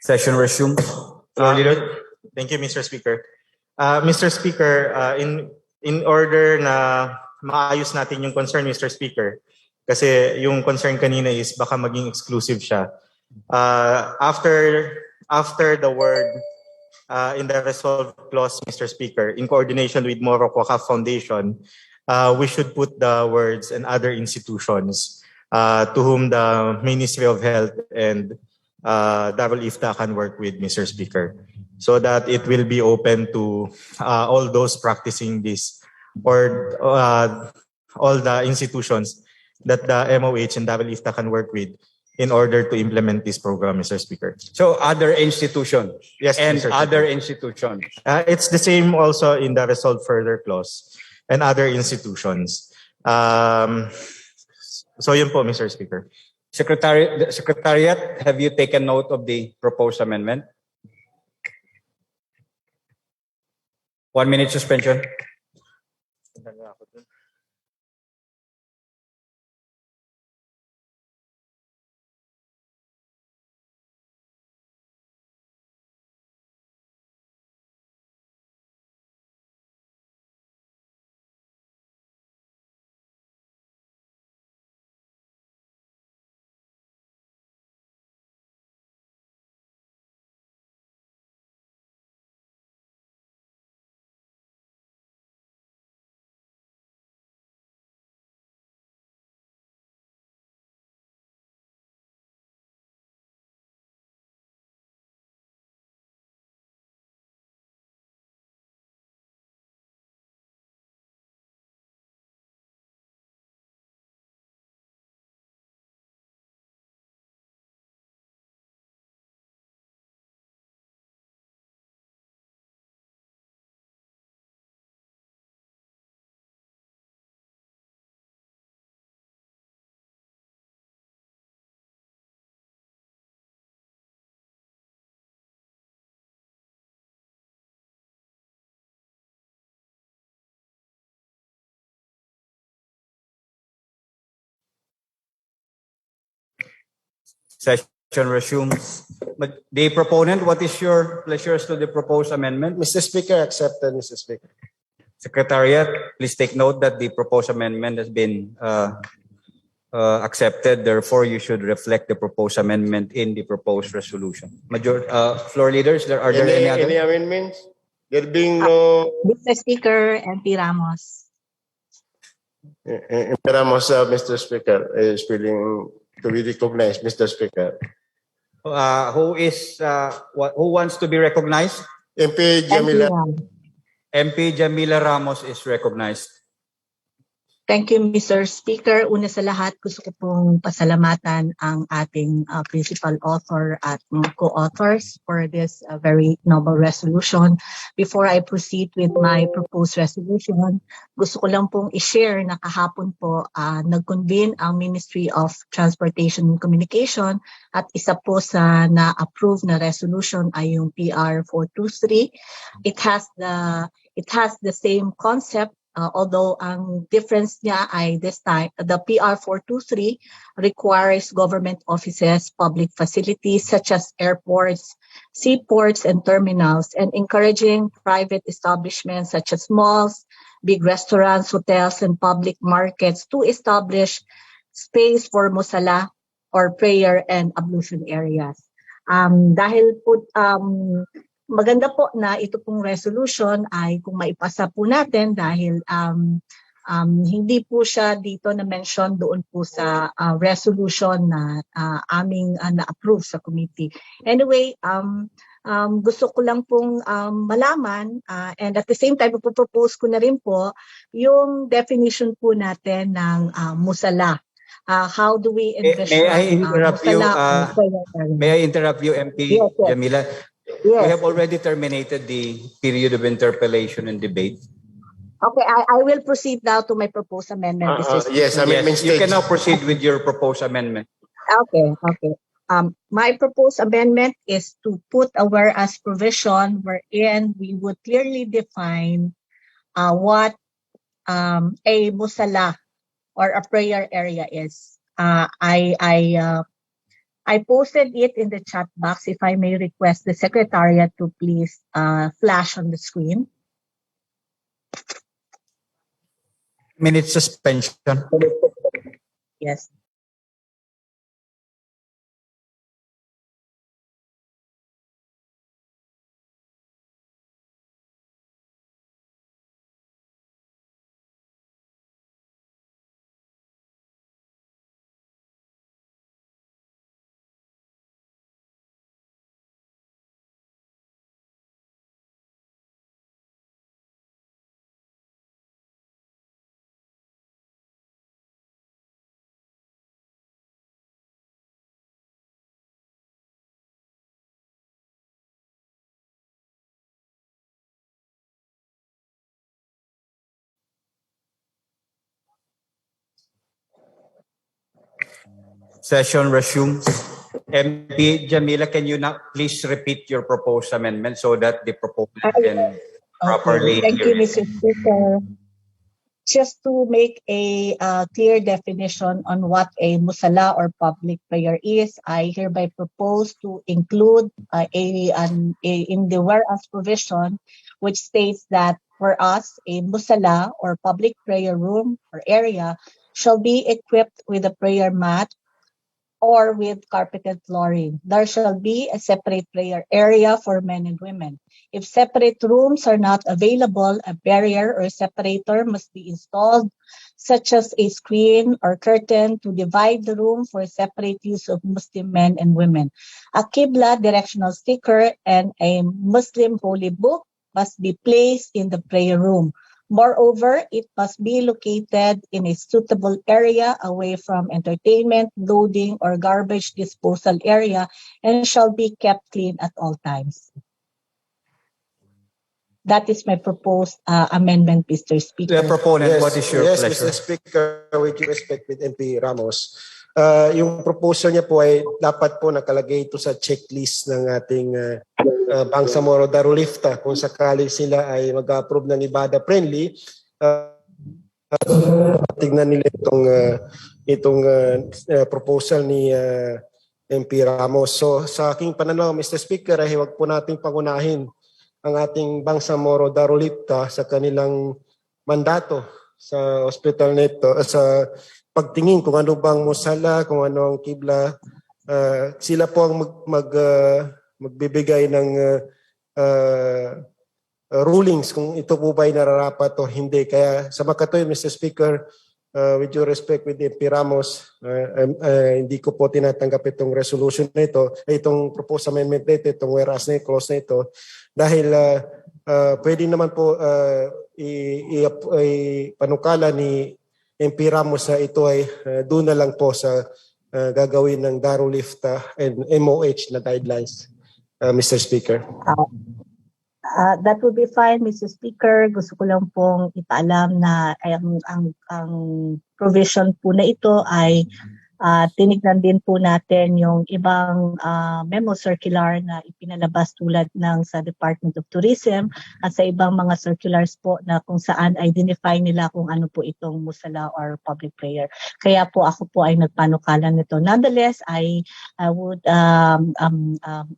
Session resumed. Floor Leader.
Thank you, Mr. Speaker. Mr. Speaker, in order na maayos natin yung concern, Mr. Speaker, kasi yung concern kanina is baka maging exclusive siya. After the word in the resolve clause, Mr. Speaker, in coordination with Moro Kwaka Foundation, we should put the words and other institutions to whom the Ministry of Health and Darul Ifta can work with, Mr. Speaker, so that it will be open to all those practicing this or all the institutions that the MOH and Darul Ifta can work with in order to implement this program, Mr. Speaker.
So other institutions.
Yes,
and
Mr.
other
Speaker.
institutions.
It's the same also in the resolve further clause and other institutions. So yun po, Mr. Speaker.
Secretariat, have you taken note of the proposed amendment? 1 minute suspension. Session resumes. But the proponent, what is your pleasure as to the proposed amendment?
Mr. Speaker, accepted, Mr. Speaker.
Secretariat, please take note that the proposed amendment has been accepted. Therefore, you should reflect the proposed amendment in the proposed resolution. Floor leaders, are there any other?
Any amendments? There being no
Mr. Speaker, MP Ramos.
Ramos, Mr. Speaker, is willing to be recognized, Mr. Speaker.
Who wants to be recognized?
MP Jamila.
MP Jamila Ramos is recognized.
Thank you, Mr. Speaker. Una sa lahat, gusto ko pong pasalamatan ang ating principal author at co-authors for this very noble resolution. Before I proceed with my proposed resolution, gusto ko lang pong i-share na kahapon po nag-convene ang Ministry of Transportation and Communication at isa po sa na-approve na resolution ay yung PR 423. It has the same concept. Although ang difference niya ay this time, the PR 423 requires government offices, public facilities such as airports, seaports, and terminals, and encouraging private establishments such as malls, big restaurants, hotels, and public markets to establish space for musala or prayer and ablution areas. Dahil po maganda po na ito pong resolution ay kung maipasa po natin dahil hindi po siya dito na-mention doon po sa resolution na aming na-approve sa committee. Anyway, gusto ko lang pong malaman and at the same time, propose ko na rin po yung definition po natin ng musala. How do we envision
May I interrupt you, MP
Yes.
Jamila?
Yes.
We have already terminated the period of interpellation and debate.
Okay, I will proceed now to my proposed amendment.
Yes, amendment
You
stage.
can now proceed with your proposed amendment.
Okay. My proposed amendment is to put a whereas provision wherein we would clearly define what a musala or a prayer area is. I posted it in the chat box. If I may request the Secretariat to please flash on the screen.
Minute suspension.
Yes.
Session resumes. MP Jamila, can you now please repeat your proposed amendment so that the proponent can properly
Thank you,
hear it?
Mr. Speaker. Just to make a clear definition on what a musala or public prayer is, I hereby propose to include in the whereas provision, which states that for us, a musala or public prayer room or area shall be equipped with a prayer mat or with carpeted flooring. There shall be a separate prayer area for men and women. If separate rooms are not available, a barrier or separator must be installed, such as a screen or curtain to divide the room for separate use of Muslim men and women. A Qibla directional sticker and a Muslim holy book must be placed in the prayer room. Moreover, it must be located in a suitable area away from entertainment, loading, or garbage disposal area and shall be kept clean at all times. That is my proposed amendment, Mr. Speaker.
The proponent, what is your
Yes,
pleasure?
Mr. Speaker, with due respect with MP Ramos, yung proposal niya po ay dapat po nakalagay ito sa checklist ng ating Bangsamoro Darulifta kung sakali sila ay mag-approve ng Ibada friendly. Tingnan nila itong proposal ni MP Ramos. So sa aking pananaw, Mr. Speaker, ay huwag po nating pangunahin ang ating Bangsamoro Darulipta sa kanilang mandato sa hospital nito, sa pagtingin kung ano bang musala, kung ano ang kibla. Sila po ang magbibigay ng rulings kung ito po ba ay nararapat o hindi. Kaya sa makatuwid, Mr. Speaker, with due respect with MP Ramos, hindi ko po tinatanggap itong resolution na ito, itong proposed amendment na ito, itong whereas na clause na ito, dahil pwede naman po panukala ni MP Ramos na ito ay doon na lang po sa gagawin ng Darulifta and MOH na guidelines, Mr. Speaker.
That would be fine, Mr. Speaker. Gusto ko lang pong ipaalam na ang provision po na ito ay tinignan din po natin yung ibang memo circular na ipinalabas tulad ng sa Department of Tourism at sa ibang mga circulars po na kung saan identify nila kung ano po itong musala or public prayer. Kaya po ako po ay nagpanukala nito. Nonetheless, I would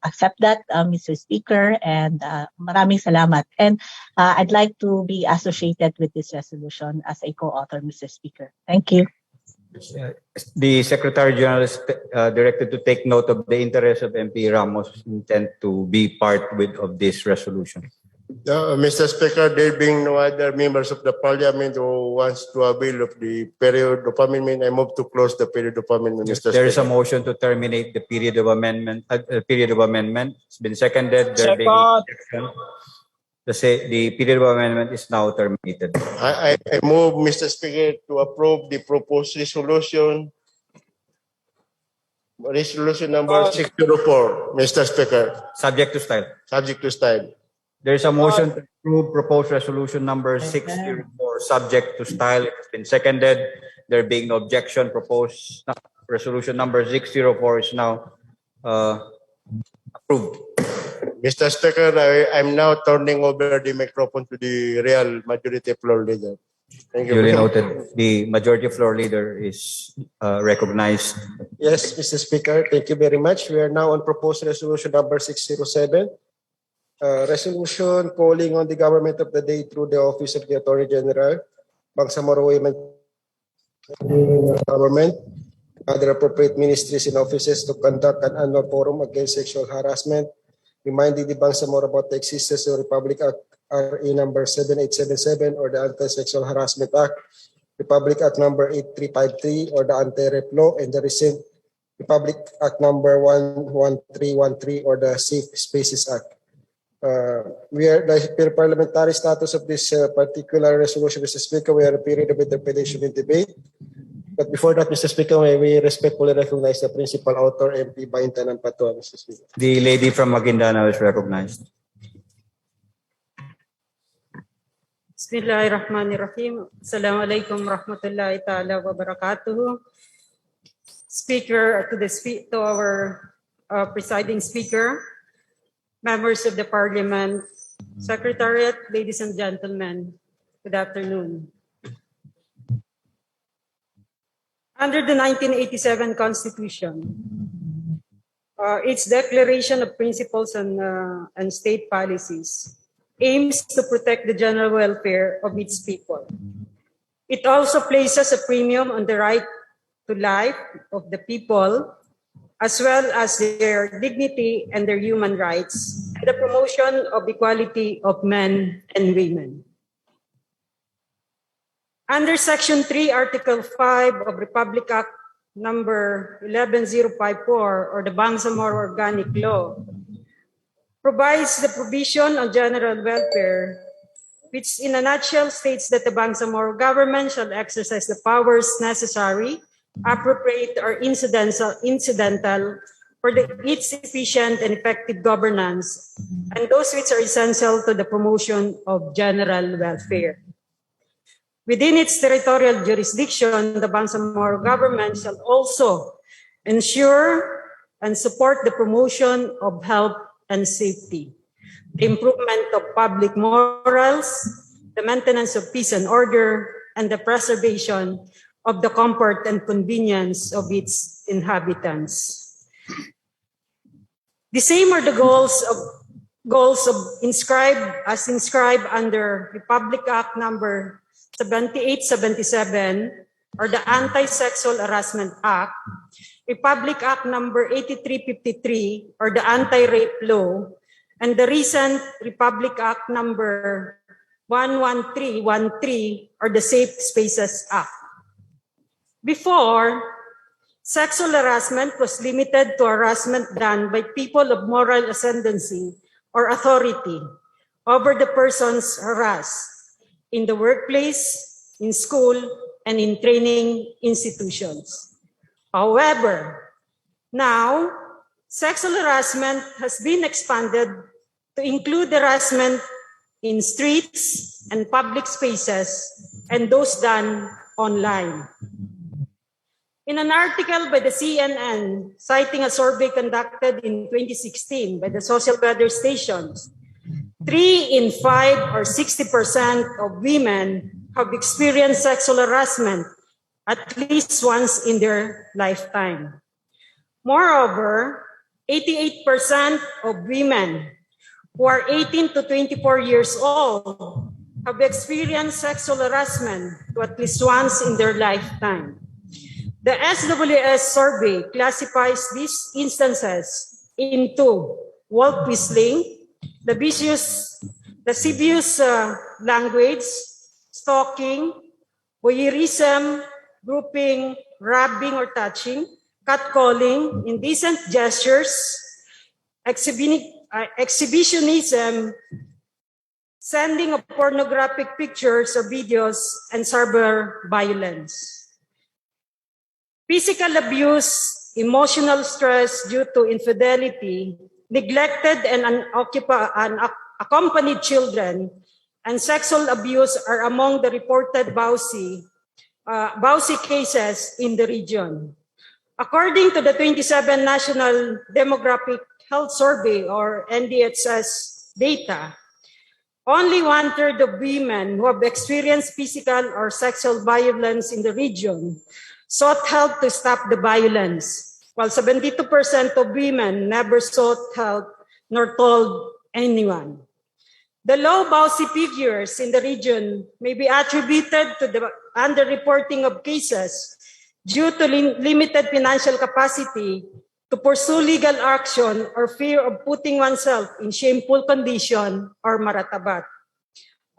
accept that, Mr. Speaker, and maraming salamat. And I'd like to be associated with this resolution as a co-author, Mr. Speaker. Thank you.
The Secretary General is directed to take note of the interest of MP Ramos' intent to be part of this resolution.
Mr. Speaker, there being no other members of the Parliament who wants to avail of the period of amendment, I move to close the period of amendment, Mr. Speaker.
There is a motion to terminate the period of amendment. It's been seconded. There being no objection. The period of amendment is now terminated.
I move, Mr. Speaker, to approve the proposed resolution number 604, Mr. Speaker.
Subject to style.
Subject to style.
There is a motion to approve proposed resolution number 604, subject to style. It's been seconded. There being no objection, proposed resolution number 604 is now approved.
Mr. Speaker, I'm now turning over the microphone to the real majority floor leader. Thank you.
Duly noted. The majority floor leader is recognized.
Yes, Mr. Speaker, thank you very much. We are now on proposed resolution number 607. Resolution calling on the government of the day through the Office of the Attorney General, Bangsamoro Women Government, other appropriate ministries and offices to conduct an annual forum against sexual harassment, reminding the Bangsamoro about the existence of Republic Act RA number 7877 or the Anti-Sexual Harassment Act, Republic Act number 8353 or the Anti-Rape Law, and the recent Republic Act number 11313 or the Safe Spaces Act. The parliamentary status of this particular resolution, Mr. Speaker, we are in a period of interpretation and debate. But before that, Mr. Speaker, we respectfully recognize the principal author, MP Baintanan Patua, Mr. Speaker.
The lady from Maguindanao is recognized.
Bismillahirrahmanirrahim. Assalamualaikum warahmatullahi ta'ala wa barakatuh. Speaker, to our presiding speaker, members of the Parliament, Secretariat, ladies and gentlemen, good afternoon. Under the 1987 Constitution, its Declaration of Principles and State Policies aims to protect the general welfare of its people. It also places a premium on the right to life of the people, as well as their dignity and their human rights, and the promotion of equality of men and women. Under Section 3, Article 5 of Republic Act number 11054 or the Bangsamoro Organic Law provides the provision on general welfare, which in a nutshell states that the Bangsamoro government shall exercise the powers necessary, appropriate or incidental for its efficient and effective governance, and those which are essential to the promotion of general welfare. Within its territorial jurisdiction, the Bangsamoro government shall also ensure and support the promotion of health and safety, the improvement of public morals, the maintenance of peace and order, and the preservation of the comfort and convenience of its inhabitants. The same are the goals of inscribed under Republic Act number 7877 or the Anti-Sexual Harassment Act, Republic Act number 8353 or the Anti-Rape Law, and the recent Republic Act number 11313 or the Safe Spaces Act. Before, sexual harassment was limited to harassment done by people of moral ascendancy or authority over the persons harassed in the workplace, in school, and in training institutions. However, now, sexual harassment has been expanded to include harassment in streets and public spaces and those done online. In an article by the CNN citing a survey conducted in 2016 by the Social Weather Stations, 3 in 5 or 60% of women have experienced sexual harassment at least once in their lifetime. Moreover, 88% of women who are 18 to 24 years old have experienced sexual harassment at least once in their lifetime. The SWS survey classifies these instances into wolf whistling, lascivious language, stalking, voyeurism, grouping, rubbing or touching, catcalling, indecent gestures, exhibitionism, sending of pornographic pictures or videos, and cyber violence. Physical abuse, emotional stress due to infidelity, neglected and unaccompanied children, and sexual abuse are among the reported BAUSI cases in the region. According to the 27 National Demographic Health Survey or NDHS data, only 1/3 of women who have experienced physical or sexual violence in the region sought help to stop the violence, while 72% of women never sought help nor told anyone. The low BAUSI figures in the region may be attributed to the underreporting of cases due to limited financial capacity to pursue legal action or fear of putting oneself in shameful condition or maratabat.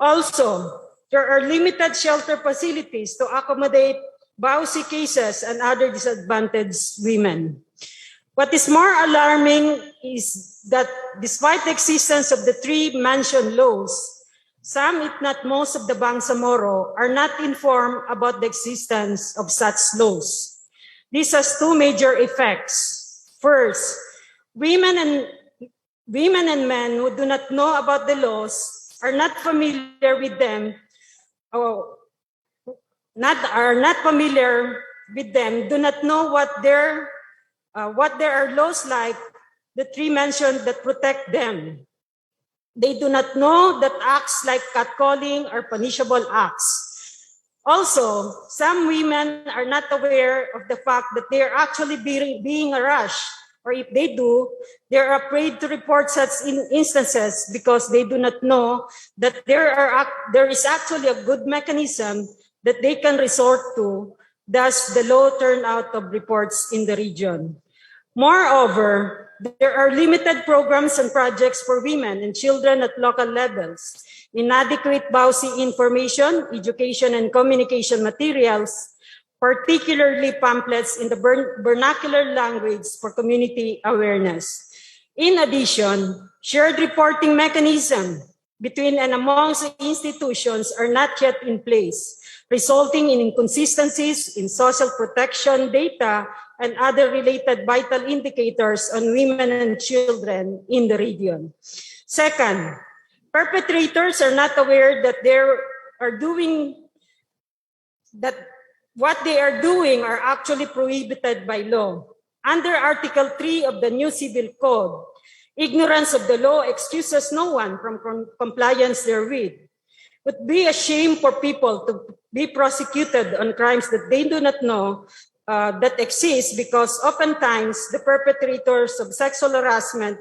Also, there are limited shelter facilities to accommodate BAUSI cases and other disadvantaged women. What is more alarming is that despite the existence of the 3 mentioned laws, some, if not most, of the Bangsamoro are not informed about the existence of such laws. This has 2 major effects. First, women and men who do not know about the laws are not familiar with them, do not know what there are laws like the 3 mentioned that protect them. They do not know that acts like catcalling are punishable acts. Also, some women are not aware of the fact that they are actually being harassed, or if they do, they are afraid to report such instances because they do not know that there is actually a good mechanism that they can resort to, thus the low turnout of reports in the region. Moreover, there are limited programs and projects for women and children at local levels, inadequate BAUSI information, education, and communication materials, particularly pamphlets in the vernacular language for community awareness. In addition, shared reporting mechanism between and amongst institutions are not yet in place, resulting in inconsistencies in social protection data and other related vital indicators on women and children in the region. Second, perpetrators are not aware that what they are doing are actually prohibited by law. Under Article 3 of the new Civil Code, ignorance of the law excuses no one from compliance therewith. It would be a shame for people to be prosecuted on crimes that they do not know that exists because oftentimes the perpetrators of sexual harassment,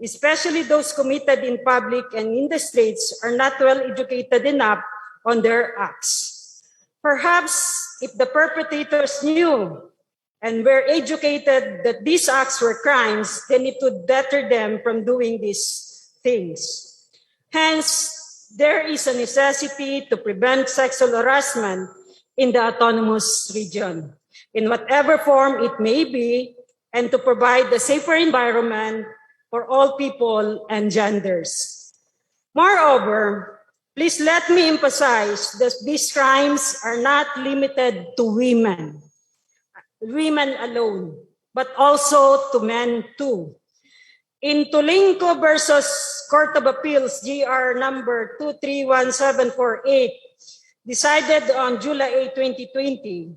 especially those committed in public and in the streets, are not well educated enough on their acts. Perhaps if the perpetrators knew and were educated that these acts were crimes, then it would deter them from doing these things. Hence, there is a necessity to prevent sexual harassment in the autonomous region, in whatever form it may be, and to provide a safer environment for all people and genders. Moreover, please let me emphasize that these crimes are not limited to women alone, but also to men too. In Tulingco versus Court of Appeals, GR number 231748, decided on July 8, 2020,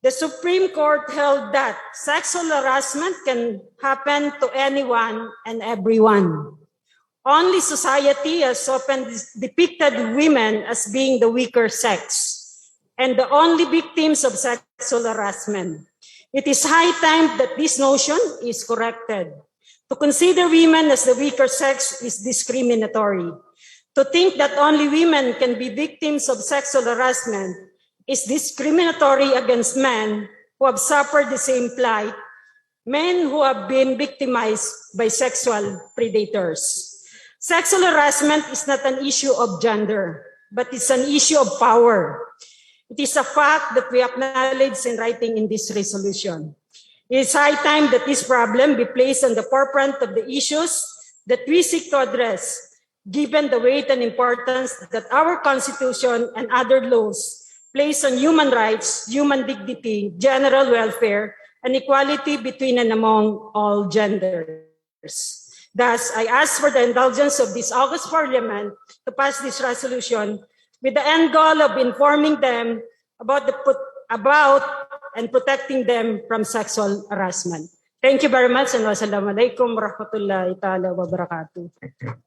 the Supreme Court held that sexual harassment can happen to anyone and everyone. Only society has often depicted women as being the weaker sex and the only victims of sexual harassment. It is high time that this notion is corrected. To consider women as the weaker sex is discriminatory. To think that only women can be victims of sexual harassment is discriminatory against men who have suffered the same plight, men who have been victimized by sexual predators. Sexual harassment is not an issue of gender, but it's an issue of power. It is a fact that we acknowledge in writing in this resolution. It is high time that this problem be placed on the forefront of the issues that we seek to address, given the weight and importance that our Constitution and other laws place on human rights, human dignity, general welfare, and equality between and among all genders. Thus, I ask for the indulgence of this August Parliament to pass this resolution with the end goal of informing them about and protecting them from sexual harassment. Thank you very much, and wassalamualaikum warahmatullahi ta'ala wabarakatuh.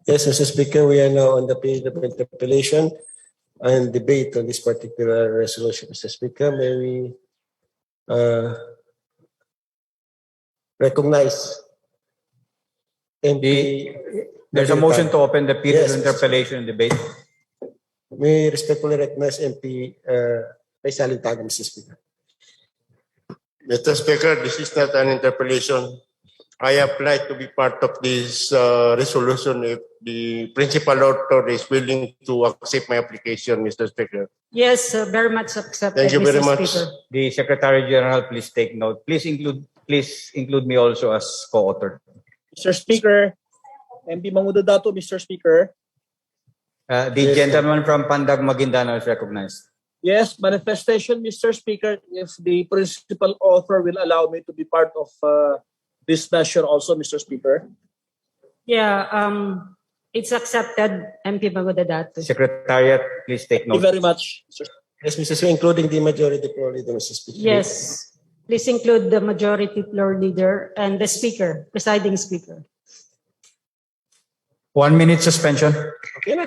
Yes, Mr. Speaker, we are now on the period of interpellation and debate on this particular resolution. Mr. Speaker, may we recognize MP.
There's a motion to open the period of interpellation and debate.
May respectfully recognize MP Rizal Tago, Mr. Speaker.
Mr. Speaker, this is not an interpellation. I applied to be part of this resolution if the principal author is willing to accept my application, Mr. Speaker.
Yes, very much accepted.
Thank you very
Mr.
much.
Speaker.
The Secretary General, please take note. Please include me also as co-author.
Mr. Speaker, MP Mangudadato, Mr. Speaker.
The gentleman from Pandag, Maguindanao is recognized.
Yes, manifestation, Mr. Speaker, if the principal author will allow me to be part of this measure also, Mr. Speaker.
Yeah, it's accepted, MP Mangudadato.
Secretariat, please take note.
Thank you very much, Mr.
Yes, Mr. Speaker, including the majority floor leader, Mr. Speaker.
Yes, please include the majority floor leader and the speaker, presiding speaker.
1 minute suspension.
Okay na.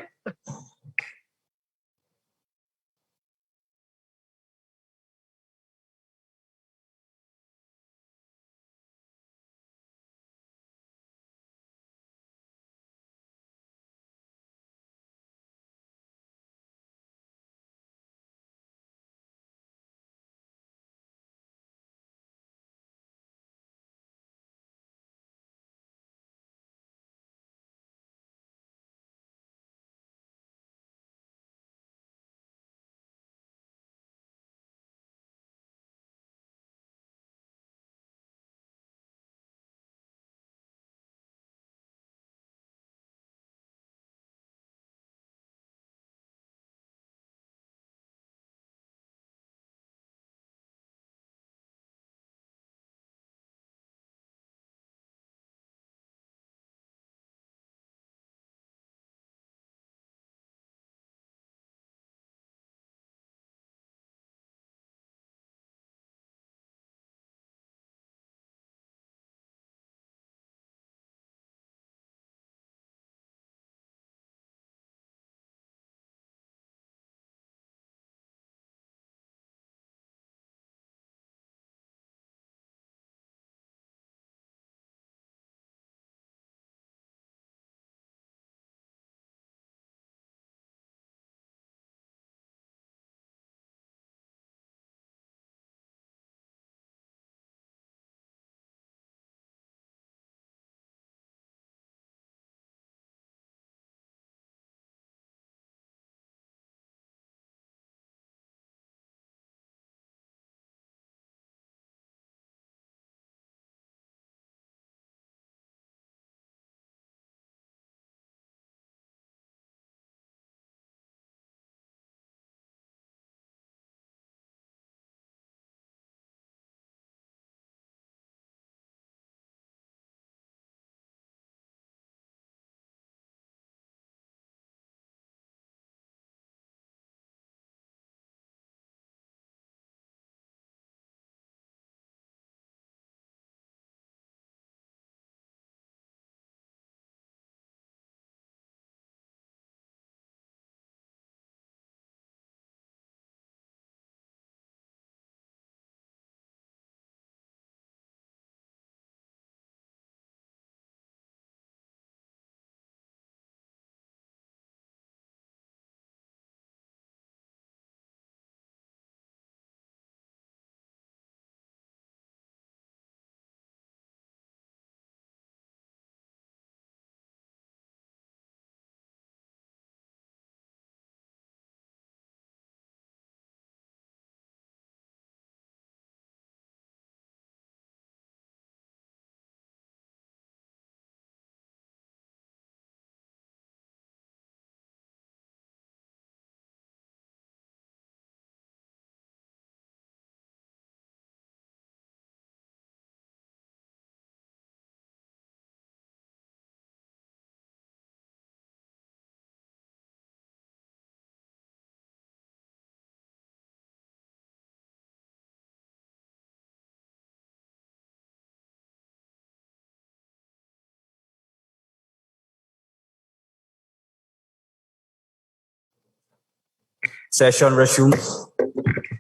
Session resumes.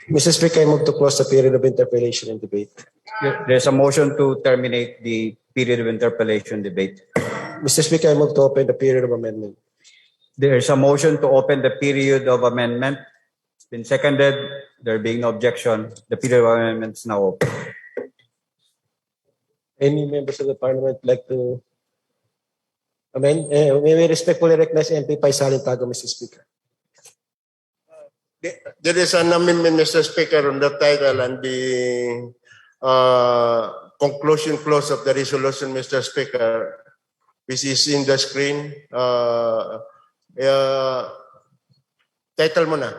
Mr. Speaker, I move to close the period of interpellation and debate.
There's a motion to terminate the period of interpellation debate.
Mr. Speaker, I move to open the period of amendment.
There is a motion to open the period of amendment. It's been seconded. There being no objection, the period of amendment is now open.
Any members of the parliament like to amend? May we respectfully recognize MP Paisalin Tago, Mr. Speaker.
There is an amendment, Mr. Speaker, on the title and the conclusion clause of the resolution, Mr. Speaker, which is in the screen. Title mo na.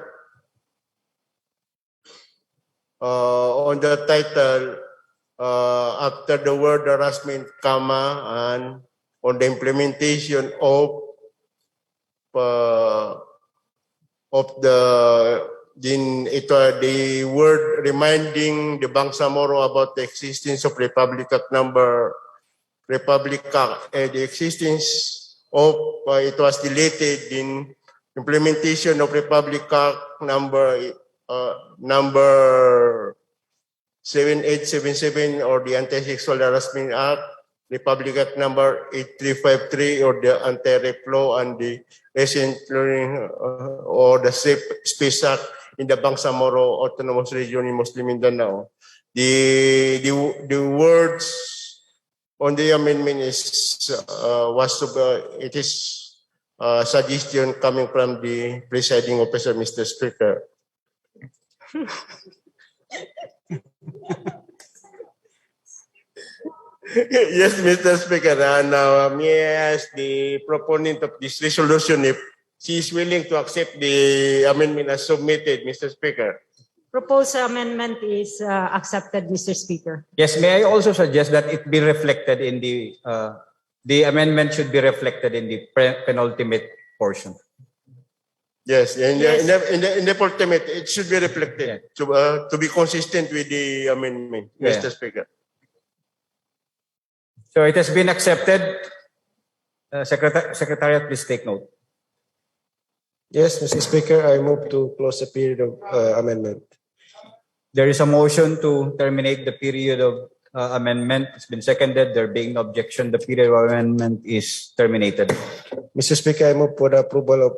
On the title, after the word harassment, comma, and on the implementation of the word reminding the Bangsamoro about the existence of Republic Act, the existence of it was deleted in implementation of Republic Act number 7877 or the Anti-Sexual Harassment Act, Republic Act number 8353 or the Anti-Rape Law, and the Recent Learning or the Safe Space Act in the Bangsamoro Autonomous Region in Muslim Mindanao. The words on the amendment is suggestion coming from the presiding officer, Mr. Speaker. Yes, Mr. Speaker. Now, may I ask the proponent of this resolution if she is willing to accept the amendment as submitted, Mr. Speaker.
Proposed amendment is accepted, Mr. Speaker.
Yes, may I also suggest that it be reflected in the amendment should be reflected in the penultimate portion.
Yes, in the penultimate, it should be reflected to be consistent with the amendment, Mr. Speaker.
So it has been accepted. Secretariat, please take note.
Yes, Mr. Speaker, I move to close the period of amendment.
There is a motion to terminate the period of amendment. It's been seconded. There being no objection, the period of amendment is terminated.
Mr. Speaker, I move for the approval of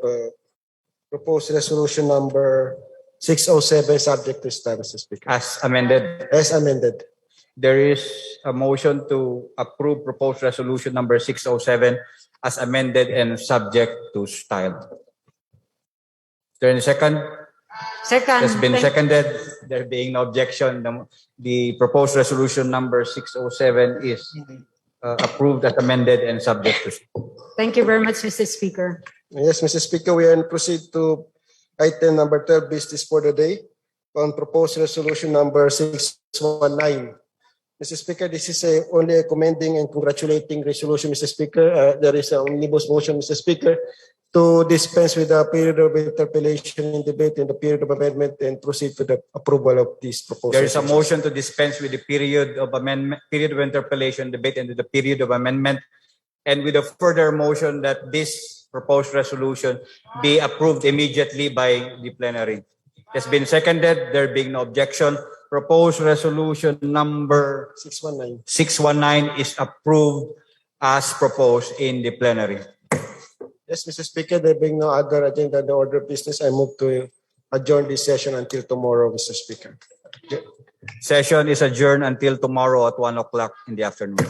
proposed resolution number 607 subject to stand, Mr. Speaker.
As amended.
As amended.
There is a motion to approve proposed resolution number 607 as amended and subject to style. Is there any second?
Second.
Has been seconded. There being no objection, the proposed resolution number 607 is approved as amended and subject to style.
Thank you very much, Mr. Speaker.
Yes, Mr. Speaker, we will proceed to item number 12, business for the day, on proposed resolution number 619. Mr. Speaker, this is only a commending and congratulating resolution, Mr. Speaker. There is an omnibus motion, Mr. Speaker, to dispense with the period of interpellation and debate and the period of amendment and proceed to the approval of this proposal.
There is a motion to dispense with the period of amendment, period of interpellation, debate, and the period of amendment, and with a further motion that this proposed resolution be approved immediately by the plenary. It has been seconded. There being no objection, proposed resolution number 619 is approved as proposed in the plenary.
Yes, Mr. Speaker, there being no other agenda in the order of business, I move to adjourn this session until tomorrow, Mr. Speaker.
Session is adjourned until tomorrow at 1 o'clock in the afternoon.